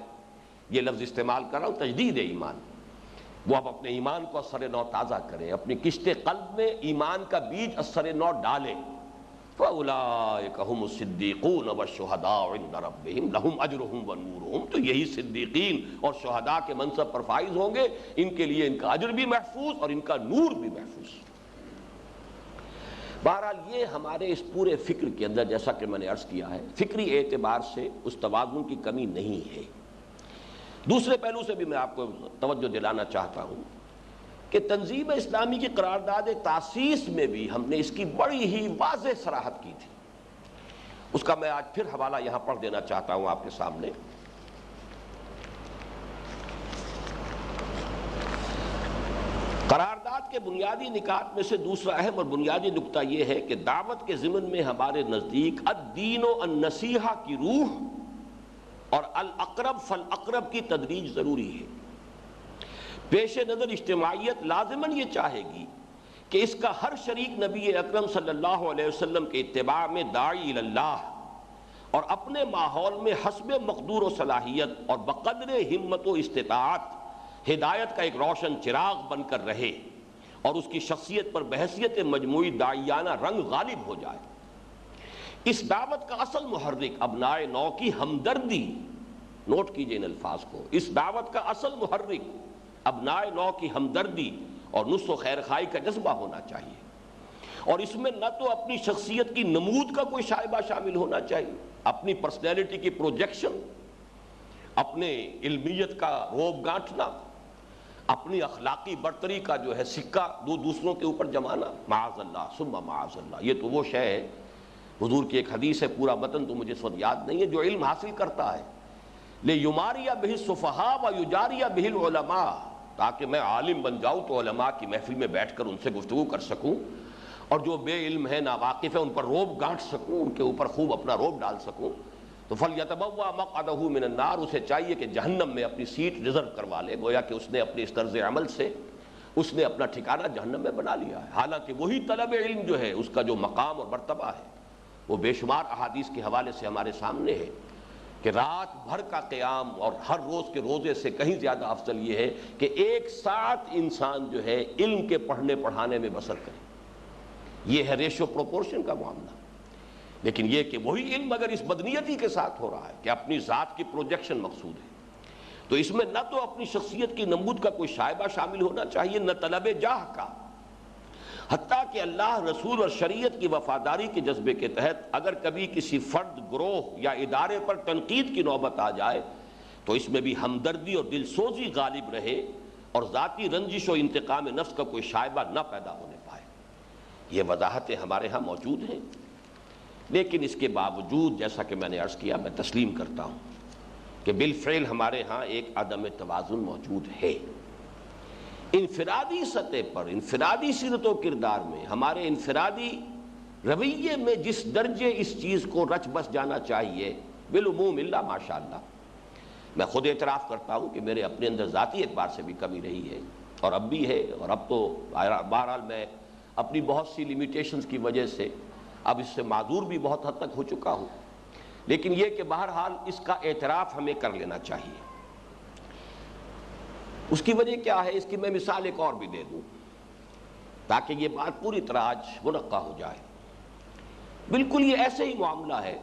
یہ لفظ استعمال کر رہا ہوں، تجدید ایمان، وہ اب اپنے ایمان کو اثر نو تازہ کریں، اپنی کشت قلب میں ایمان کا بیج اثر نو ڈالیں، فَأُولَٰئِكَ هُمُ الصِّدِّيقُونَ وَالشُّهَدَاءُ عِندَ رَبِّهِمْ لَهُمْ أَجْرُهُمْ وَنُورُهُمْ، تو یہی صدیقین اور شہداء کے منصب پر فائز ہوں گے، ان کے لیے ان کا اجر بھی محفوظ اور ان کا نور بھی محفوظ۔ بہرحال یہ ہمارے اس پورے فکر کے اندر، جیسا کہ میں نے عرض کیا ہے، فکری اعتبار سے اس توازن کی کمی نہیں ہے۔ دوسرے پہلو سے بھی میں آپ کو توجہ دلانا چاہتا ہوں کہ تنظیم اسلامی کی قرارداد تاسیس میں بھی ہم نے اس کی بڑی ہی واضح صراحت کی تھی، اس کا میں آج پھر حوالہ یہاں پڑھ دینا چاہتا ہوں آپ کے سامنے۔ قرارداد کے بنیادی نکات میں سے دوسرا اہم اور بنیادی نکتہ یہ ہے کہ دعوت کے ضمن میں ہمارے نزدیک الدین و النصیحہ کی روح اور الاقرب فالاقرب کی تدریج ضروری ہے۔ پیش نظر اجتماعیت لازماً یہ چاہے گی کہ اس کا ہر شریک نبی اکرم صلی اللہ علیہ وسلم کے اتباع میں داعی اللہ اور اپنے ماحول میں حسب مقدور و صلاحیت اور بقدر ہمت و استطاعت ہدایت کا ایک روشن چراغ بن کر رہے اور اس کی شخصیت پر بحیثیت مجموعی داعیانہ رنگ غالب ہو جائے۔ اس دعوت کا اصل محرک ابنائے نو کی ہمدردی، نوٹ کیجئے ان الفاظ کو، اس دعوت کا اصل محرک ابنائے نو کی ہمدردی اور نصح و خیر خواہی کا جذبہ ہونا چاہیے، اور اس میں نہ تو اپنی شخصیت کی نمود کا کوئی شائبہ شامل ہونا چاہیے، اپنی پرسنالٹی کی پروجیکشن، اپنے علمیت کا روب گانٹھنا، اپنی اخلاقی برتری کا جو ہے سکہ دوسروں کے اوپر جمانا، معاذ اللہ ثم معاذ اللہ۔ یہ تو وہ شے ہے، حضور کی ایک حدیث ہے، پورا متن تو مجھے اس وقت یاد نہیں ہے، جو علم حاصل کرتا ہے لِیُمَارِیَ بِهِ الصُّفَہَاءَ وَیُجَارِیَ بِهِ الْعُلَمَاء، تاکہ میں عالم بن جاؤں تو علماء کی محفل میں بیٹھ کر ان سے گفتگو کر سکوں، اور جو بے علم ہے، ناواقف ہے، ان پر روب گانٹ سکوں، ان کے اوپر خوب اپنا روب ڈال سکوں۔ تو فَلْيَتَبَوَّأْ مَقْعَدَهُ مِنَ النَّارِ، اسے چاہیے کہ جہنم میں اپنی سیٹ ریزرو کروا لے، گویا کہ اس نے اپنے اس طرز عمل سے اس نے اپنا ٹھکانہ جہنم میں بنا لیا ہے۔ حالانکہ وہی طلب علم جو ہے اس کا جو مقام اور مرتبہ ہے وہ بے شمار احادیث کے حوالے سے ہمارے سامنے ہے کہ رات بھر کا قیام اور ہر روز کے روزے سے کہیں زیادہ افضل یہ ہے کہ ایک ساتھ انسان جو ہے علم کے پڑھنے پڑھانے میں بسر کرے۔ یہ ہے ریشو پروپورشن کا معاملہ۔ لیکن یہ کہ وہی علم اگر اس بدنیتی کے ساتھ ہو رہا ہے کہ اپنی ذات کی پروجیکشن مقصود ہے، تو اس میں نہ تو اپنی شخصیت کی نمود کا کوئی شائبہ شامل ہونا چاہیے، نہ طلب جاہ کا۔ حتیٰ کہ اللہ، رسول اور شریعت کی وفاداری کے جذبے کے تحت اگر کبھی کسی فرد، گروہ یا ادارے پر تنقید کی نوبت آ جائے تو اس میں بھی ہمدردی اور دل سوزی غالب رہے اور ذاتی رنجش و انتقام نفس کا کوئی شائبہ نہ پیدا ہونے پائے۔ یہ وضاحتیں ہمارے ہاں موجود ہیں، لیکن اس کے باوجود جیسا کہ میں نے عرض کیا، میں تسلیم کرتا ہوں کہ بالفعل ہمارے ہاں ایک عدم توازن موجود ہے۔ انفرادی سطح پر، انفرادی سیرت و کردار میں، ہمارے انفرادی رویے میں جس درجے اس چیز کو رچ بس جانا چاہیے، بالعموم اللہ ماشاءاللہ، میں خود اعتراف کرتا ہوں کہ میرے اپنے اندر ذاتی اعتبار سے بھی کمی رہی ہے، اور اب بھی ہے، اور اب تو بہرحال میں اپنی بہت سی لیمیٹیشنز کی وجہ سے اب اس سے معذور بھی بہت حد تک ہو چکا ہوں، لیکن یہ کہ بہرحال اس کا اعتراف ہمیں کر لینا چاہیے۔ اس کی وجہ کیا ہے؟ اس کی میں مثال ایک اور بھی دے دوں تاکہ یہ بات پوری طرح آج منقع ہو جائے۔ بالکل یہ ایسے ہی معاملہ ہے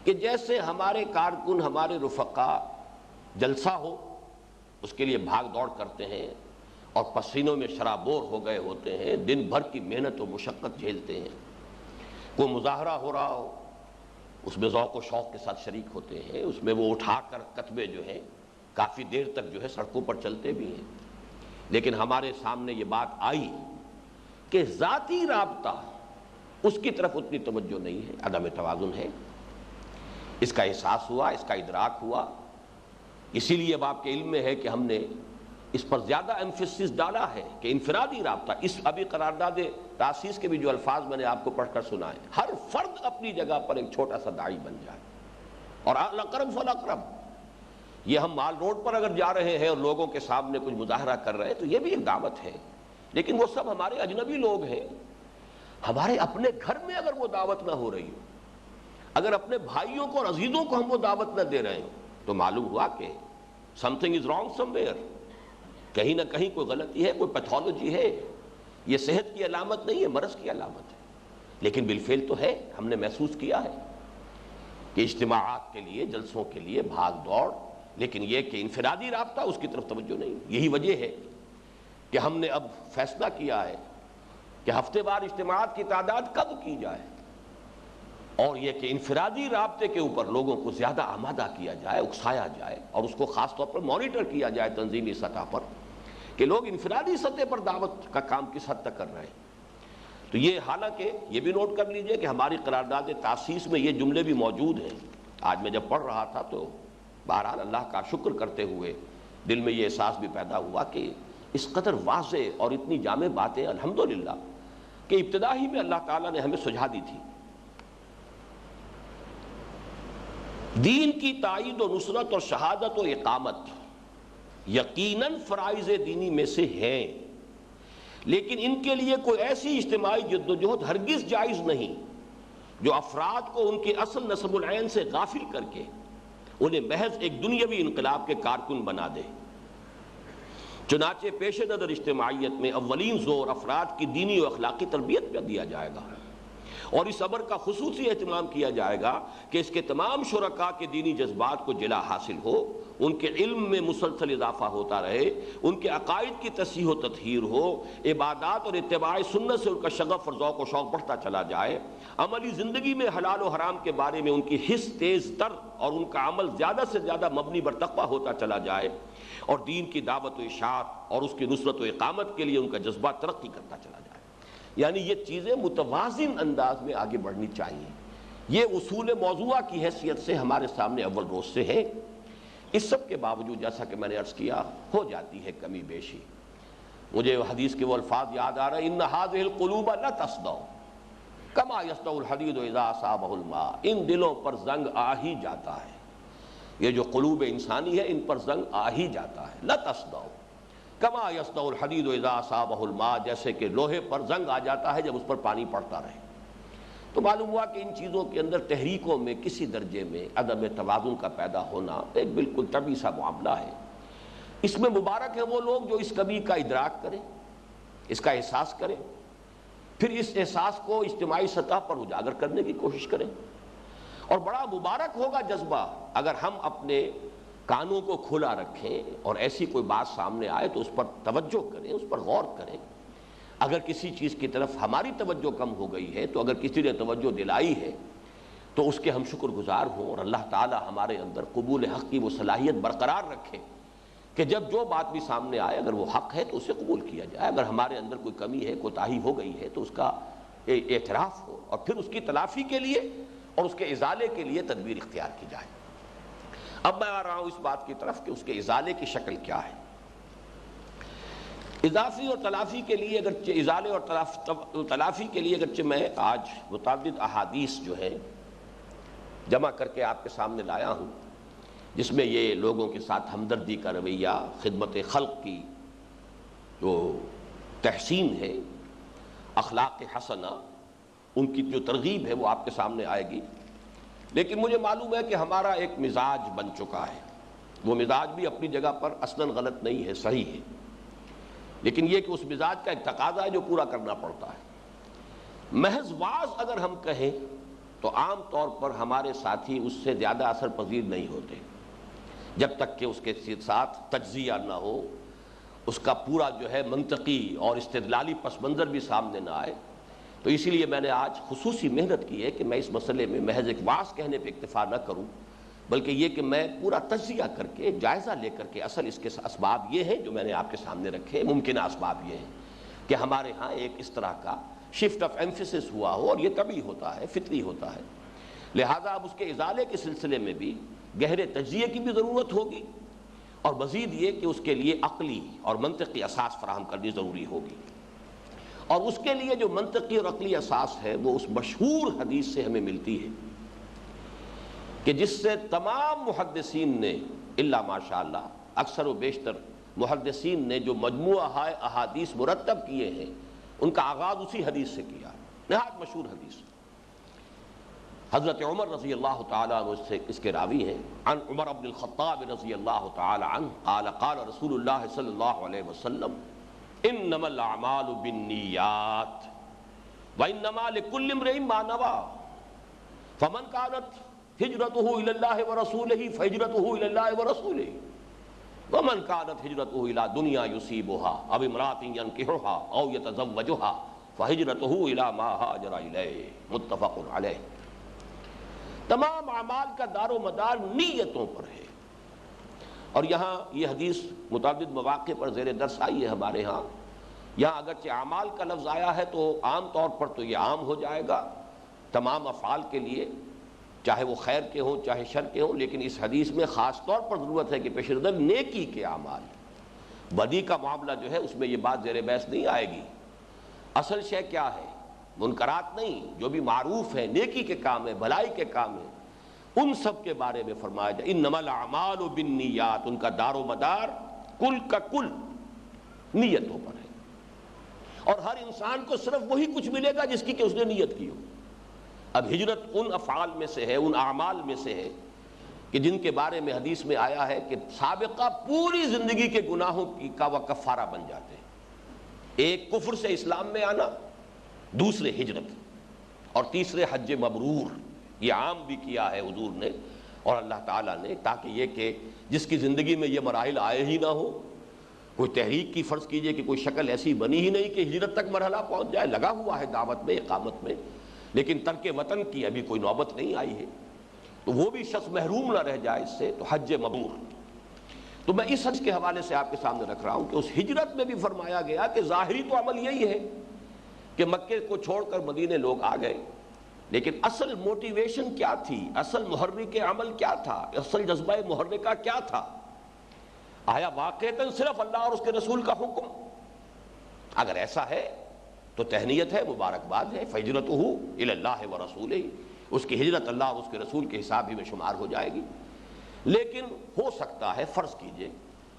کہ جیسے ہمارے کارکن، ہمارے رفقا جلسہ ہو اس کے لیے بھاگ دوڑ کرتے ہیں اور پسینوں میں شرابور ہو گئے ہوتے ہیں، دن بھر کی محنت و مشقت جھیلتے ہیں، کوئی مظاہرہ ہو رہا ہو اس میں ذوق و شوق کے ساتھ شریک ہوتے ہیں، اس میں وہ اٹھا کر کتبے جو ہیں کافی دیر تک جو ہے سڑکوں پر چلتے بھی ہیں۔ لیکن ہمارے سامنے یہ بات آئی کہ ذاتی رابطہ اس کی طرف اتنی توجہ نہیں ہے، عدم توازن ہے۔ اس کا احساس ہوا، اس کا ادراک ہوا، اسی لیے اب آپ کے علم میں ہے کہ ہم نے اس پر زیادہ ایمفیسس ڈالا ہے کہ انفرادی رابطہ، اس ابھی قرارداد تاسیس کے بھی جو الفاظ میں نے آپ کو پڑھ کر سنائے، ہر فرد اپنی جگہ پر ایک چھوٹا سا داعی بن جائے، اور الاقرب فالاقرب۔ یہ ہم مال روڈ پر اگر جا رہے ہیں اور لوگوں کے سامنے کچھ مظاہرہ کر رہے ہیں تو یہ بھی ایک دعوت ہے، لیکن وہ سب ہمارے اجنبی لوگ ہیں۔ ہمارے اپنے گھر میں اگر وہ دعوت نہ ہو رہی ہو، اگر اپنے بھائیوں کو اور عزیزوں کو ہم وہ دعوت نہ دے رہے ہیں، تو معلوم ہوا کہ something is wrong somewhere، کہیں نہ کہیں کوئی غلطی ہے، کوئی پیتھولوجی ہے۔ یہ صحت کی علامت نہیں ہے، مرض کی علامت ہے، لیکن بالفعل تو ہے۔ ہم نے محسوس کیا ہے کہ اجتماعات کے لیے، جلسوں کے لیے بھاگ دوڑ، لیکن یہ کہ انفرادی رابطہ اس کی طرف توجہ نہیں۔ یہی وجہ ہے کہ ہم نے اب فیصلہ کیا ہے کہ ہفتے وار اجتماعات کی تعداد کم کی جائے، اور یہ کہ انفرادی رابطے کے اوپر لوگوں کو زیادہ آمادہ کیا جائے، اکسایا جائے، اور اس کو خاص طور پر مانیٹر کیا جائے تنظیمی سطح پر کہ لوگ انفرادی سطح پر دعوت کا کام کس حد تک کر رہے ہیں۔ تو یہ حالانکہ یہ بھی نوٹ کر لیجئے کہ ہماری قرارداد تاسیس میں یہ جملے بھی موجود ہیں۔ آج میں جب پڑھ رہا تھا تو بہرحال اللہ کا شکر کرتے ہوئے دل میں یہ احساس بھی پیدا ہوا کہ اس قدر واضح اور اتنی جامع باتیں الحمدللہ کہ ابتدا ہی میں اللہ تعالیٰ نے ہمیں سجھا دی تھی۔ دین کی تائید و نصرت اور شہادت و اقامت یقیناً فرائض دینی میں سے ہیں، لیکن ان کے لیے کوئی ایسی اجتماعی جدوجہد ہرگز جائز نہیں جو افراد کو ان کے اصل نصب العین سے غافل کر کے انہیں محض ایک دنیاوی انقلاب کے کارکن بنا دے۔ چنانچہ پیش نظر اجتماعیت میں اولین زور افراد کی دینی و اخلاقی تربیت پہ دیا جائے گا، اور اس امر کا خصوصی اہتمام کیا جائے گا کہ اس کے تمام شرکاء کے دینی جذبات کو جلا حاصل ہو، ان کے علم میں مسلسل اضافہ ہوتا رہے، ان کے عقائد کی تصحیح و تطہیر ہو، عبادات اور اتباع سنت سے ان کا شغف اور ذوق و شوق بڑھتا چلا جائے، عملی زندگی میں حلال و حرام کے بارے میں ان کی حس تیز تر اور ان کا عمل زیادہ سے زیادہ مبنی بر تقویٰ ہوتا چلا جائے، اور دین کی دعوت و اشاعت اور اس کی نصرت و اقامت کے لیے ان کا جذبہ ترقی کرتا چلا جائے۔ یعنی یہ چیزیں متوازن انداز میں آگے بڑھنی چاہیے۔ یہ اصول موضوعہ کی حیثیت سے ہمارے سامنے اول روز سے ہے۔ اس سب کے باوجود جیسا کہ میں نے عرض کیا، ہو جاتی ہے کمی بیشی۔ مجھے حدیث کے وہ الفاظ یاد آ رہے ہیں، ان هذه القلوب لا تصدع كما يصدع الحديد اذا اصابه الماء۔ ان دلوں پر زنگ آ ہی جاتا ہے، یہ جو قلوب انسانی ہے ان پر زنگ آ ہی جاتا ہے، لا تصدع کما یصدع الحدید اذا اصابہ الماء، جیسے کہ لوہے پر زنگ آ جاتا ہے جب اس پر پانی پڑتا رہے۔ تو معلوم ہوا کہ ان چیزوں کے اندر تحریکوں میں کسی درجے میں عدم توازن کا پیدا ہونا ایک بالکل طبیعی سا معاملہ ہے۔ اس میں مبارک ہے وہ لوگ جو اس کمی کا ادراک کریں، اس کا احساس کریں، پھر اس احساس کو اجتماعی سطح پر اجاگر کرنے کی کوشش کریں، اور بڑا مبارک ہوگا جذبہ اگر ہم اپنے کانوں کو کھلا رکھیں اور ایسی کوئی بات سامنے آئے تو اس پر توجہ کریں، اس پر غور کریں۔ اگر کسی چیز کی طرف ہماری توجہ کم ہو گئی ہے تو اگر کسی نے توجہ دلائی ہے تو اس کے ہم شکر گزار ہوں، اور اللہ تعالی ہمارے اندر قبول حق کی وہ صلاحیت برقرار رکھے کہ جب جو بات بھی سامنے آئے اگر وہ حق ہے تو اسے قبول کیا جائے، اگر ہمارے اندر کوئی کمی ہے، کوتاہی ہو گئی ہے تو اس کا اعتراف ہو، اور پھر اس کی تلافی کے لیے اور اس کے ازالے کے لیے تدبیر اختیار کی جائے۔ اب میں آ رہا ہوں اس بات کی طرف کہ اس کے ازالے کی شکل کیا ہے۔ اضافی اور تلافی کے لیے اگرچہ ازالے اور تلافی کے لیے اگرچہ میں آج متعدد احادیث جو ہے جمع کر کے آپ کے سامنے لایا ہوں، جس میں یہ لوگوں کے ساتھ ہمدردی کا رویہ، خدمت خلق کی جو تحسین ہے، اخلاق حسنہ، ان کی جو ترغیب ہے وہ آپ کے سامنے آئے گی۔ لیکن مجھے معلوم ہے کہ ہمارا ایک مزاج بن چکا ہے، وہ مزاج بھی اپنی جگہ پر اصلاً غلط نہیں ہے، صحیح ہے، لیکن یہ کہ اس مزاج کا ایک تقاضا ہے جو پورا کرنا پڑتا ہے۔ محض واعظ اگر ہم کہیں تو عام طور پر ہمارے ساتھی اس سے زیادہ اثر پذیر نہیں ہوتے جب تک کہ اس کے ساتھ تجزیہ نہ ہو، اس کا پورا جو ہے منطقی اور استدلالی پس منظر بھی سامنے نہ آئے۔ تو اسی لیے میں نے آج خصوصی محنت کی ہے کہ میں اس مسئلے میں محض ایک واعظ کہنے پہ اکتفا نہ کروں، بلکہ یہ کہ میں پورا تجزیہ کر کے، جائزہ لے کر کے، اصل اس کے اسباب یہ ہیں جو میں نے آپ کے سامنے رکھے، ممکنہ اسباب یہ ہیں، کہ ہمارے ہاں ایک اس طرح کا شفٹ آف ایمفیسس ہوا ہو، اور یہ طبعی ہوتا ہے، فطری ہوتا ہے۔ لہذا اب اس کے ازالے کے سلسلے میں بھی گہرے تجزیے کی بھی ضرورت ہوگی، اور مزید یہ کہ اس کے لیے عقلی اور منطقی اساس فراہم کرنی ضروری ہوگی، اور اس کے لیے جو منطقی اور عقلی اساس ہے وہ اس مشہور حدیث سے ہمیں ملتی ہے کہ جس سے تمام محدثین نے الا ماشاء اللہ اکثر و بیشتر محدثین نے جو مجموعہ احادیث مرتب کیے ہیں ان کا آغاز اسی حدیث سے کیا، نہایت مشہور حدیث۔ حضرت عمر رضی اللہ تعالیٰ عنہ سے اس کے راوی ہیں، عن عمر بن الخطاب رضی اللہ تعالیٰ عنہ قال قال رسول اللہ صلی اللہ علیہ وسلم انما الاعمال بالنیات وانما لكل امرئ ما نوى فمن كانت هجرته الى الله ورسوله فهجرته الى الله ورسوله ومن كانت هجرته الى دنيا يصيبها او امرأة ينكحها او يتزوجها فهجرته الى ما هاجر اليه متفق عليه۔ تمام اعمال کا دار و مدار نیتوں پر ہے، اور یہاں یہ حدیث متعدد مواقع پر زیر درس آئی ہے ہمارے ہاں۔ یہاں اگرچہ اعمال کا لفظ آیا ہے تو عام طور پر تو یہ عام ہو جائے گا تمام افعال کے لیے، چاہے وہ خیر کے ہوں چاہے شر کے ہوں، لیکن اس حدیث میں خاص طور پر ضرورت ہے کہ پیش نظر نیکی کے اعمال، بدی کا معاملہ جو ہے اس میں یہ بات زیر بحث نہیں آئے گی۔ اصل شے کیا ہے؟ منکرات نہیں، جو بھی معروف ہے، نیکی کے کام ہے، بھلائی کے کام ہے، ان سب کے بارے میں فرمایا جائے انما الاعمال بالنیات، ان کا دار و مدار کل کا کل نیتوں پر ہے، اور ہر انسان کو صرف وہی کچھ ملے گا جس کی کہ اس نے نیت کی ہو۔ اب ہجرت ان افعال میں سے ہے، ان اعمال میں سے ہے کہ جن کے بارے میں حدیث میں آیا ہے کہ سابقہ پوری زندگی کے گناہوں کا وہ کفارہ بن جاتے ہیں۔ ایک کفر سے اسلام میں آنا، دوسرے ہجرت، اور تیسرے حج مبرور۔ یہ عام بھی کیا ہے حضور نے اور اللہ تعالیٰ نے، تاکہ یہ کہ جس کی زندگی میں یہ مراحل آئے ہی نہ ہو، کوئی تحریک کی فرض کیجئے کہ کوئی شکل ایسی بنی ہی نہیں کہ ہجرت تک مرحلہ پہنچ جائے، لگا ہوا ہے دعوت میں، اقامت میں، لیکن ترک وطن کی ابھی کوئی نوبت نہیں آئی ہے، تو وہ بھی شخص محروم نہ رہ جائے اس سے، تو حج مبرور۔ تو میں اس حج کے حوالے سے آپ کے سامنے رکھ رہا ہوں کہ اس ہجرت میں بھی فرمایا گیا کہ ظاہری تو عمل یہی ہے کہ مکے کو چھوڑ کر مدینے لوگ آ گئے، لیکن اصل موٹیویشن کیا تھی، اصل محرک عمل کیا تھا، اصل جذبہ محرکہ کیا تھا؟ آیا واقعتاً صرف اللہ اور اس کے رسول کا حکم؟ اگر ایسا ہے تو تہنیت ہے، مبارکباد ہے، فہجرتہ الی اللہ ورسولہ، اس کی ہجرت اللہ اور اس کے رسول کے حساب ہی میں شمار ہو جائے گی۔ لیکن ہو سکتا ہے فرض کیجئے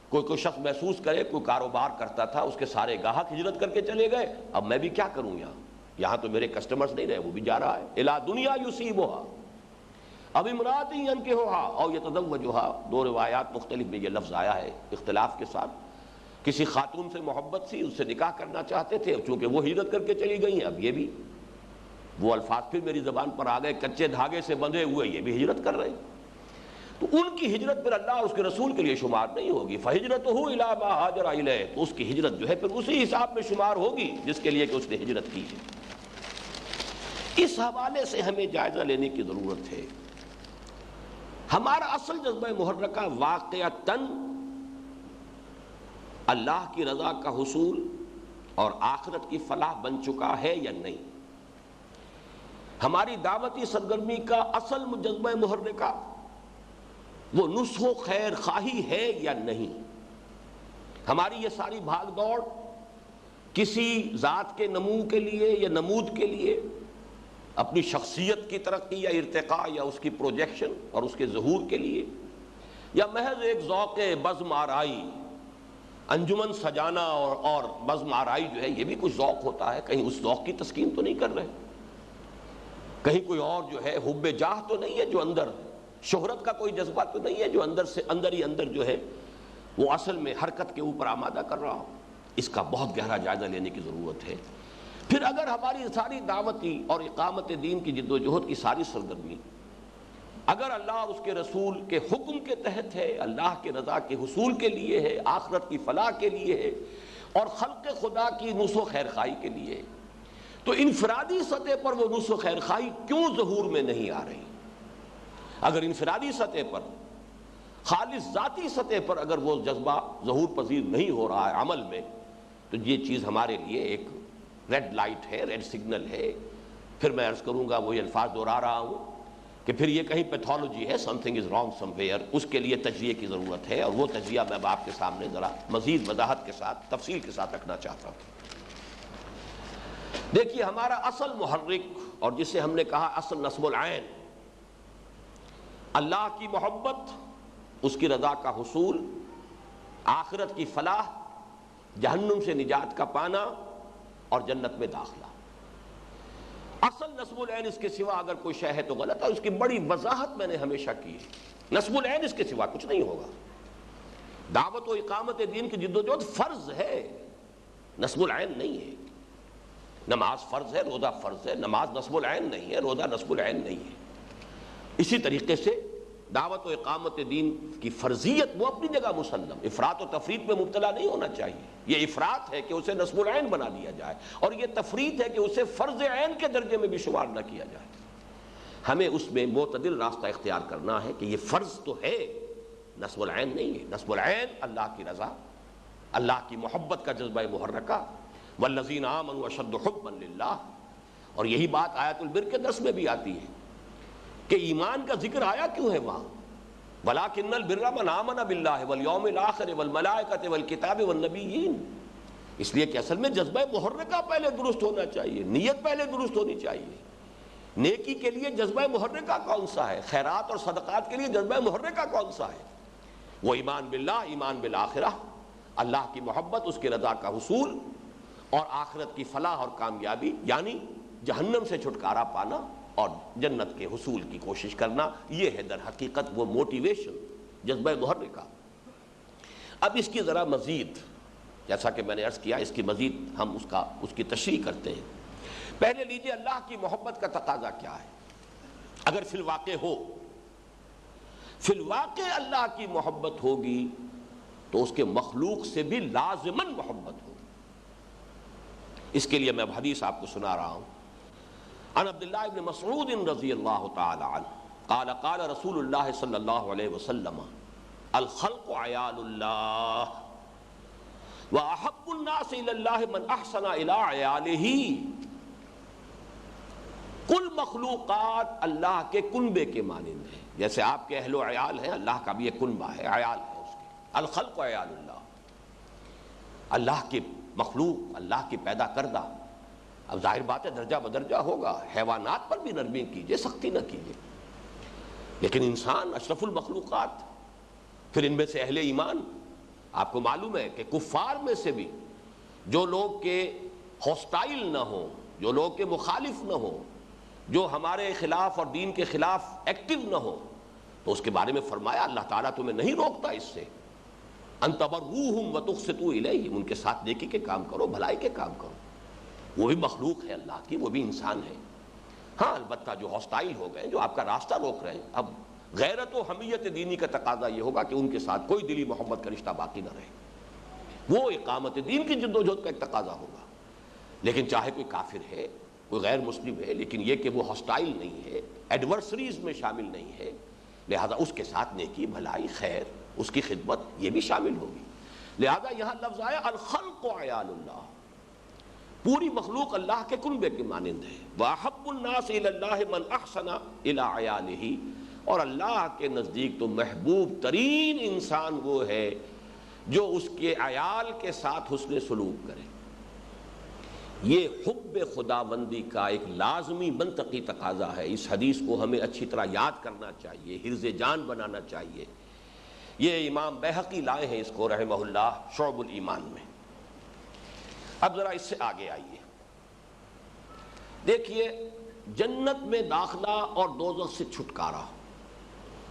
کوئی شخص محسوس کرے، کوئی کاروبار کرتا تھا، اس کے سارے گاہک ہجرت کر کے چلے گئے، اب میں بھی کیا کروں، یہاں تو میرے کسٹمرز نہیں رہے، وہ بھی جا رہا ہے، الی دنیا یصیبھا اب امرأۃ ینکحھا او یتزوجھا، دو روایات مختلف میں یہ لفظ آیا ہے اختلاف کے ساتھ۔ کسی خاتون سے محبت سی، اس سے نکاح کرنا چاہتے تھے، چونکہ وہ ہجرت کر کے چلی گئی ہیں، اب یہ بھی وہ الفاظ پھر میری زبان پر آ گئے، کچے دھاگے سے بندھے ہوئے یہ بھی ہجرت کر رہے ہیں، تو ان کی ہجرت پھر اللہ اور اس کے رسول کے لیے شمار نہیں ہوگی۔ فہجرتہ الی ما ہاجر الیہ، تو اس کی ہجرت جو ہے پھر اسی حساب میں شمار ہوگی جس کے لیے کہ اس نے ہجرت کی ہے۔ اس حوالے سے ہمیں جائزہ لینے کی ضرورت ہے۔ ہمارا اصل جذبہ محرکہ واقعتاً اللہ کی رضا کا حصول اور آخرت کی فلاح بن چکا ہے یا نہیں؟ ہماری دعوتی سرگرمی کا اصل جذبہ محرکہ وہ نصح و خیر خواہی ہے یا نہیں؟ ہماری یہ ساری بھاگ دوڑ کسی ذات کے نمو کے لیے یا نمود کے لیے، اپنی شخصیت کی ترقی یا ارتقاء یا اس کی پروجیکشن اور اس کے ظہور کے لیے، یا محض ایک ذوق بزم آرائی، انجمن سجانا اور بزم آرائی جو ہے یہ بھی کچھ ذوق ہوتا ہے، کہیں اس ذوق کی تسکین تو نہیں کر رہے، کہیں کوئی اور جو ہے حب جاہ تو نہیں ہے جو اندر، شہرت کا کوئی جذبہ تو نہیں ہے جو اندر ہی اندر جو ہے وہ اصل میں حرکت کے اوپر آمادہ کر رہا ہو؟ اس کا بہت گہرا جائزہ لینے کی ضرورت ہے۔ پھر اگر ہماری ساری دعوتی اور اقامت دین کی جد و جہد کی ساری سرگرمی اگر اللہ اور اس کے رسول کے حکم کے تحت ہے، اللہ کے رضا کے حصول کے لیے ہے، آخرت کی فلاح کے لیے ہے، اور خلق خدا کی نصح و خیر خواہی کے لیے ہے، تو انفرادی سطح پر وہ نصح و خیر خواہی کیوں ظہور میں نہیں آ رہی؟ اگر انفرادی سطح پر، خالص ذاتی سطح پر اگر وہ جذبہ ظہور پذیر نہیں ہو رہا ہے عمل میں، تو تو یہ چیز ہمارے لیے ایک ریڈ لائٹ ہے، ریڈ سگنل ہے۔ پھر میں عرض کروں گا، وہی الفاظ دہرا رہا ہوں کہ پھر یہ کہیں پیتھولوجی ہے، something is wrong somewhere, اس کے لیے تجزیے کی ضرورت ہے، اور وہ تجزیہ میں اب آپ کے سامنے ذرا مزید وضاحت کے ساتھ، تفصیل کے ساتھ رکھنا چاہتا ہوں۔ دیکھیے، ہمارا اصل محرک، اور جسے ہم نے کہا اصل نصب العین، اللہ کی محبت، اس کی رضا کا حصول، آخرت کی فلاح، جہنم سے نجات کا پانا اور جنت میں داخلہ۔ اصل نصب العین اس کے سوا اگر کوئی شے ہے تو غلط ہے، اس کی بڑی وضاحت میں نے ہمیشہ کی ہے۔ نصب العین اس کے سوا کچھ نہیں ہوگا۔ دعوت و اقامت دین کی جدوجہد فرض ہے، نصب العین نہیں ہے۔ نماز فرض ہے، روزہ فرض ہے، نماز نصب العین نہیں ہے، روزہ نصب العین نہیں ہے۔ اسی طریقے سے دعوت و اقامت دین کی فرضیت وہ اپنی جگہ مسلم، افراط و تفریط میں مبتلا نہیں ہونا چاہیے۔ یہ افراط ہے کہ اسے نصب العین بنا دیا جائے، اور یہ تفریط ہے کہ اسے فرض عین کے درجے میں بھی شمار نہ کیا جائے۔ ہمیں اس میں معتدل راستہ اختیار کرنا ہے کہ یہ فرض تو ہے، نصب العین نہیں ہے۔ نصب العین اللہ کی رضا، اللہ کی محبت کا جذبہ محرکہ، والذین آمنوا اشد حبا للہ، اور یہی بات آیت البر کے درس میں بھی آتی ہے کہ ایمان کا ذکر آیا کیوں ہے وہاں، وَلَٰكِنَّ الْبِرَّ مَنْ آمَنَ بِاللَّهِ وَالْيَوْمِ الْآخِرِ وَالْمَلَائِكَةِ وَالْكِتَابِ وَالنَّبِيِّينَ، اس لیے کہ اصل میں جذبہ محرکہ پہلے درست ہونا چاہیے، نیت پہلے درست ہونی چاہیے۔ نیکی کے لیے جذبہ محرکہ کون سا ہے؟ خیرات اور صدقات کے لیے جذبہ محرکہ کون سا ہے؟ وہ ایمان باللہ، ایمان بالآخرہ، اللہ کی محبت، اس کی رضا کا حصول، اور آخرت کی فلاح اور کامیابی، یعنی جہنم سے چھٹکارا پانا اور جنت کے حصول کی کوشش کرنا۔ یہ ہے در حقیقت وہ موٹیویشن، جذبہ محرکہ۔ اب اس کی ذرا مزید، جیسا کہ میں نے عرض کیا، اس کی مزید ہم اس کی تشریح کرتے ہیں۔ پہلے لیجئے اللہ کی محبت کا تقاضا کیا ہے؟ اگر فی الواقع ہو، فی الواقع اللہ کی محبت ہوگی تو اس کے مخلوق سے بھی لازماً محبت ہوگی۔ اس کے لیے میں اب حدیث آپ کو سنا رہا ہوں۔ عن عبداللہ ابن مسعود رضی اللہ تعالی عنہ قال قال رسول اللہ صلی اللہ علیہ وسلم الخلق عیال اللہ واحب الناس الی اللہ من احسن الی عیالہ۔ کل مخلوقات اللہ کے کنبے کے مانند ہیں، جیسے آپ کے اہل و عیال ہیں، اللہ کا بھی ایک کنبہ ہے، عیال ہے اس کے۔ الخلق عیال اللہ، اللہ کی مخلوق، اللہ کی پیدا کردہ۔ اب ظاہر بات ہے درجہ بدرجہ ہوگا، حیوانات پر بھی نرمی کیجئے، سختی نہ کیجئے، لیکن انسان اشرف المخلوقات۔ پھر ان میں سے اہل ایمان، آپ کو معلوم ہے کہ کفار میں سے بھی جو لوگ کے ہوسٹائل نہ ہوں، جو لوگ کے مخالف نہ ہوں، جو ہمارے خلاف اور دین کے خلاف ایکٹیو نہ ہو، تو اس کے بارے میں فرمایا اللہ تعالیٰ تمہیں نہیں روکتا اس سے، ان تبروہم وتقسطوا الیہم، ان کے ساتھ نیکی کے کام کرو، بھلائی کے کام کرو۔ وہ بھی مخلوق ہے اللہ کی، وہ بھی انسان ہے۔ ہاں البتہ جو ہاسٹائل ہو گئے، جو آپ کا راستہ روک رہے ہیں، اب غیرت و حمیت دینی کا تقاضا یہ ہوگا کہ ان کے ساتھ کوئی دلی محبت کا رشتہ باقی نہ رہے۔ وہ اقامت دین کی جدوجہد کا ایک تقاضا ہوگا۔ لیکن چاہے کوئی کافر ہے، کوئی غیر مسلم ہے، لیکن یہ کہ وہ ہاسٹائل نہیں ہے، ایڈورسریز میں شامل نہیں ہے، لہذا اس کے ساتھ نیکی، بھلائی، خیر، اس کی خدمت یہ بھی شامل ہوگی۔ لہذا یہاں لفظ آیا الخلق عیال اللہ، پوری مخلوق اللہ کے کنبے کے مانند ہے۔ وَأَحَبُّ النَّاسِ إِلَى اللَّهِ مَنْ أَحْسَنَ إِلَىٰ عِيَالِهِ، اور اللہ کے نزدیک تو محبوب ترین انسان وہ ہے جو اس کے عیال کے ساتھ حسن سلوک کرے۔ یہ حب خداوندی کا ایک لازمی منطقی تقاضا ہے۔ اس حدیث کو ہمیں اچھی طرح یاد کرنا چاہیے، حرز جان بنانا چاہیے۔ یہ امام بیہقی لائے ہیں اس کو رحمہ اللہ شعب الایمان میں۔ اب ذرا اس سے آگے آئیے، دیکھیے جنت میں داخلہ اور دوزخ سے چھٹکارا،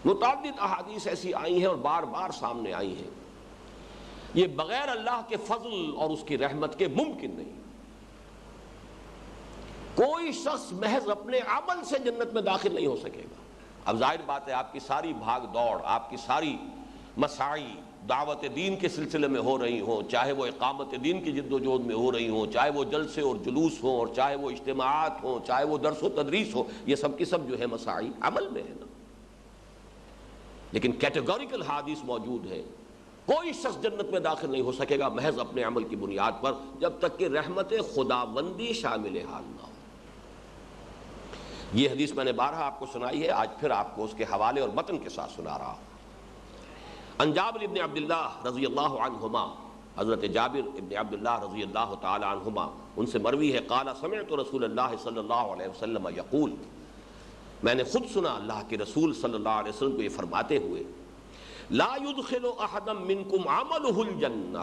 متعدد احادیث ایسی آئی ہیں اور بار بار سامنے آئی ہیں۔ یہ بغیر اللہ کے فضل اور اس کی رحمت کے ممکن نہیں۔ کوئی شخص محض اپنے عمل سے جنت میں داخل نہیں ہو سکے گا۔ اب ظاہر بات ہے آپ کی ساری بھاگ دوڑ، آپ کی ساری مساعی دعوت دین کے سلسلے میں ہو رہی ہوں، چاہے وہ اقامت دین کی جد و جہد میں ہو رہی ہوں، چاہے وہ جلسے اور جلوس ہوں، اور چاہے وہ اجتماعات ہوں، چاہے وہ درس و تدریس ہو، یہ سب کی سب جو ہے مساعی عمل میں ہے نا۔ لیکن کیٹیگوریکل حدیث موجود ہے کوئی شخص جنت میں داخل نہیں ہو سکے گا محض اپنے عمل کی بنیاد پر، جب تک کہ رحمت خداوندی شامل حال نہ ہو۔ یہ حدیث میں نے بارہا آپ کو سنائی ہے، آج پھر آپ کو اس کے حوالے اور متن کے ساتھ سنا رہا ہوں۔ عن جابر بن عبداللہ رضی اللہ عنہما، حضرت جابر ابن عبداللہ رضی اللہ تعالی عنہما ان سے مروی ہے، قال سمعت رسول اللہ صلی اللہ علیہ وسلم یقول، میں نے خود سنا اللہ کے رسول صلی اللہ علیہ وسلم کو یہ فرماتے ہوئے، لا يدخل احدا منکم عملہ الجنہ،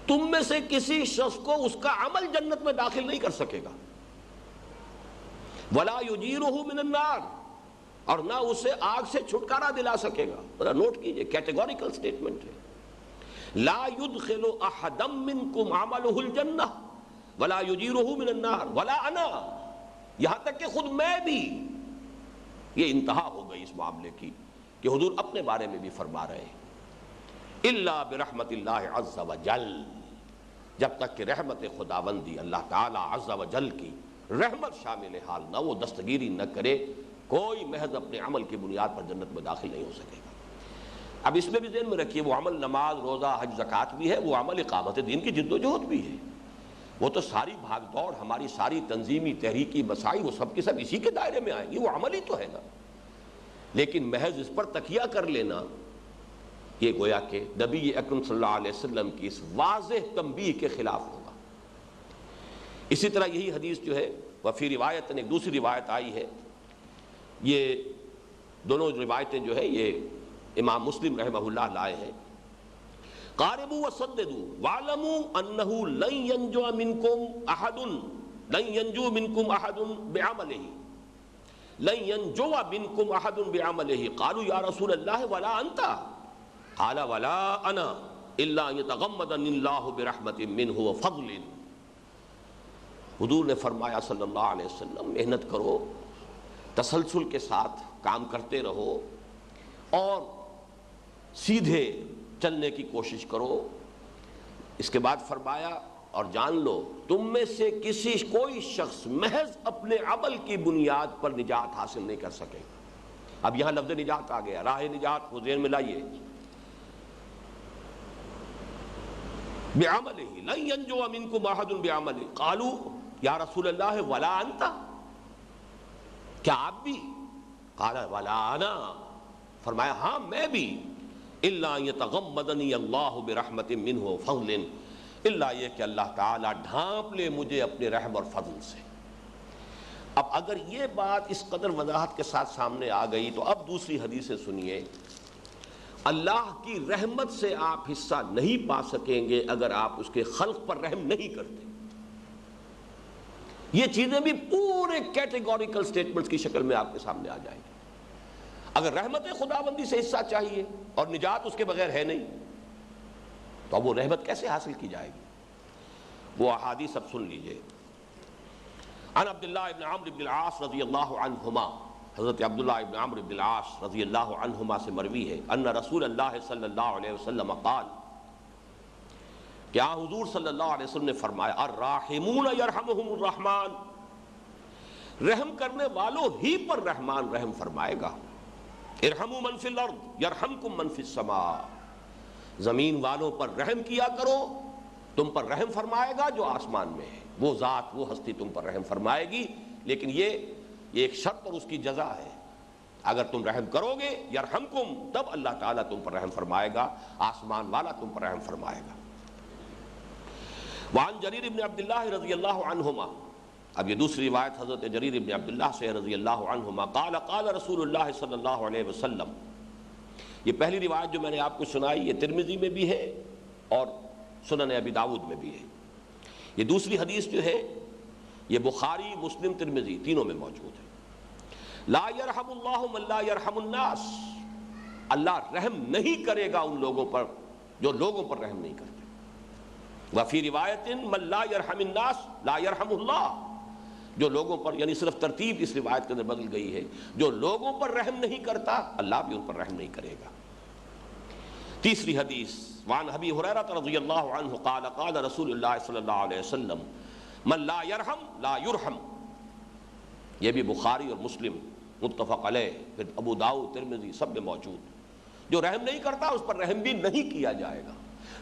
تم میں سے کسی شخص کو اس کا عمل جنت میں داخل نہیں کر سکے گا، ولا یجیرہ من النار، اور نہ اسے آگ سے چھٹکارا دلا سکے گا۔ ذرا نوٹ کیجئے، کیٹیگوریکل سٹیٹمنٹ ہے، لا يدخل احدا منکم عملہ الجنہ ولا یجیرہ من النار ولا انا، یہاں تک کہ خود میں بھی، یہ انتہا ہو گئی اس معاملے کی کہ حضور اپنے بارے میں بھی فرما رہے ہیں، الا برحمت اللہ عز وجل، جب تک کہ رحمت خداوندی اللہ تعالی عز وجل کی رحمت شامل حال نہ وہ دستگیری نہ کرے، کوئی محض اپنے عمل کی بنیاد پر جنت میں داخل نہیں ہو سکے گا۔ اب اس میں بھی ذہن میں رکھیے، وہ عمل نماز روزہ حج زکوٰۃ بھی ہے، وہ عمل اقامت دین کی جد و جہد بھی ہے، وہ تو ساری بھاگ دوڑ، ہماری ساری تنظیمی تحریکی مساعی، وہ سب کے سب اسی کے دائرے میں آئیں گی، وہ عمل ہی تو ہے نا۔ لیکن محض اس پر تکیہ کر لینا، یہ گویا کہ نبی اکرم صلی اللہ علیہ وسلم کی اس واضح تنبیہ کے خلاف ہوگا۔ اسی طرح یہی حدیث جو ہے وفی روایت، ایک دوسری روایت آئی ہے، یہ دونوں روایتیں جو ہے یہ امام مسلم رحمہ اللہ لائے ہیں، قاربوا وسددوا واعلموا انه لن ينجو منكم احد بعمله، لن ينجو منكم احد بعمله، قالوا یا رسول اللہ ولا انت، قال ولا انا الا ان يتغمدني الله برحمت منه وفضل۔ حضور نے فرمایا صلی اللہ علیہ وسلم، محنت کرو، تسلسل کے ساتھ کام کرتے رہو اور سیدھے چلنے کی کوشش کرو۔ اس کے بعد فرمایا اور جان لو تم میں سے کوئی شخص محض اپنے عمل کی بنیاد پر نجات حاصل نہیں کر سکے گا۔ اب یہاں لفظ نجات آ گیا، راہ نجات کو ذہن میں لائیے، بعملہ لن ینجو منکم احد بعملہ، قالوا یا رسول اللہ ولا انت، کیا آپ بھی؟ قال ولا انا، فرمایا ہاں میں بھی، الا یتغمدنی اللہ برحمت منہ وفضل، الا یہ کہ اللہ تعالیٰ ڈھانپ لے مجھے اپنے رحم اور فضل سے۔ اب اگر یہ بات اس قدر وضاحت کے ساتھ سامنے آ گئی تو اب دوسری حدیث سنیے، اللہ کی رحمت سے آپ حصہ نہیں پا سکیں گے اگر آپ اس کے خلق پر رحم نہیں کرتے۔ یہ چیزیں بھی پورے کیٹیگوریکل سٹیٹمنٹس کی شکل میں آپ کے سامنے آ جائیں گی۔ اگر رحمت خداوندی سے حصہ چاہیے اور نجات اس کے بغیر ہے نہیں، تو اب وہ رحمت کیسے حاصل کی جائے گی؟ وہ احادیث اب سن لیجئے۔ عن عبداللہ ابن عمرو بن العاص رضی اللہ عنہما، حضرت عبداللہ ابن عمرو بن العاص رضی اللہ عنہما سے مروی ہے، ان رسول اللہ صلی اللہ علیہ وسلم قال، کیا حضور صلی اللہ علیہ وسلم نے فرمایا، الراحمون یرحمہم الرحمن، رحم کرنے والوں ہی پر رحمان رحم فرمائے گا، ارحموا من فی الارض یرحمکم من فی السماء، زمین والوں پر رحم کیا کرو، تم پر رحم فرمائے گا جو آسمان میں ہے، وہ ذات وہ ہستی تم پر رحم فرمائے گی۔ لیکن یہ ایک شرط اور اس کی جزا ہے، اگر تم رحم کرو گے یرحمکم، تب اللہ تعالیٰ تم پر رحم فرمائے گا، آسمان والا تم پر رحم فرمائے گا۔ وعن جریر بن عبداللہ رضی اللہ عنہما، اب یہ دوسری روایت حضرت جریر بن عبداللہ سے رضی اللہ عنہما، قال قال رسول اللہ صلی اللہ علیہ وسلم، یہ پہلی روایت جو میں نے آپ کو سنائی یہ ترمذی میں بھی ہے اور سنن ابی داؤد میں بھی ہے۔ یہ دوسری حدیث جو ہے یہ بخاری مسلم ترمذی تینوں میں موجود ہے۔ لا یرحم اللہ من لا یرحم الناس، اللہ رحم نہیں کرے گا ان لوگوں پر جو لوگوں پر رحم نہیں کرتے۔ وفی روایت من لا یرحم الناس لا یرحم اللہ، جو لوگوں پر، یعنی صرف ترتیب اس روایت کے اندر بدل گئی ہے، جو لوگوں پر رحم نہیں کرتا اللہ بھی ان پر رحم نہیں کرے گا۔ تیسری حدیث، وعن ابی ہریرہ رضی اللہ عنہ قال قال رسول اللہ صلی اللہ علیہ وسلم، من لا یرحم لا یرحم، یہ بھی بخاری اور مسلم متفق علیہ، پھر ابو داؤد ترمذی سب میں موجود۔ جو رحم نہیں کرتا اس پر رحم بھی نہیں کیا جائے گا.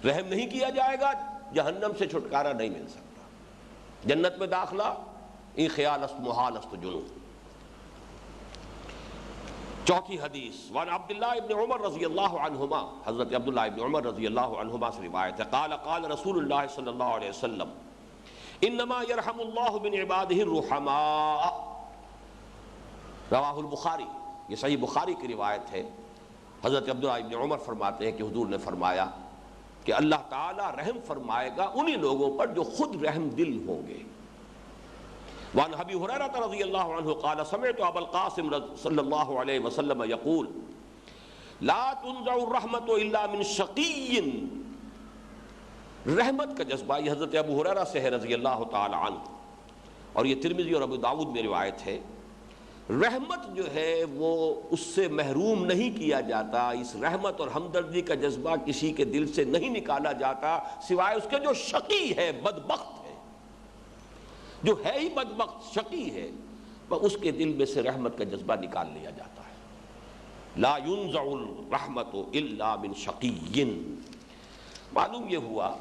رحم نہیں کیا جائے گا جہنم سے چھٹکارا نہیں مل سکتا. جنت میں داخلہ این خیال است محال است جنون. چوتھی حدیث وعن عبداللہ ابن عمر رضی اللہ عنہما، حضرت عبداللہ ابن عمر رضی اللہ عنہما سے روایت ہے، قال قال رسول اللہ صلی اللہ علیہ وسلم انما یرحم اللہ من عبادہ الرحماء. رواہ البخاری، یہ صحیح بخاری کی روایت ہے. حضرت عبداللہ ابن عمر فرماتے ہیں کہ حضور نے فرمایا کہ اللہ تعالیٰ رحم فرمائے گا انہی لوگوں پر جو خود رحم دل ہوں گے. وعن ابی ہریرہ رضی اللہ عنہ قال سمعت ابا القاسم صلی اللہ علیہ وسلم یقول لا تنزع الرحمت الا من شقی. رحمت کا جذبہ یہ حضرت ابو ہریرہ سے ہے رضی اللہ تعالی عنہ، اور یہ ترمذی اور ابو داؤد میں روایت ہے. رحمت جو ہے وہ اس سے محروم نہیں کیا جاتا، اس رحمت اور ہمدردی کا جذبہ کسی کے دل سے نہیں نکالا جاتا سوائے اس کے جو شقی ہے، بدبخت ہے، جو ہے ہی بدبخت شقی ہے، اس کے دل میں سے رحمت کا جذبہ نکال لیا جاتا ہے. لا ينزع الرحمت الا من شقی. معلوم یہ ہوا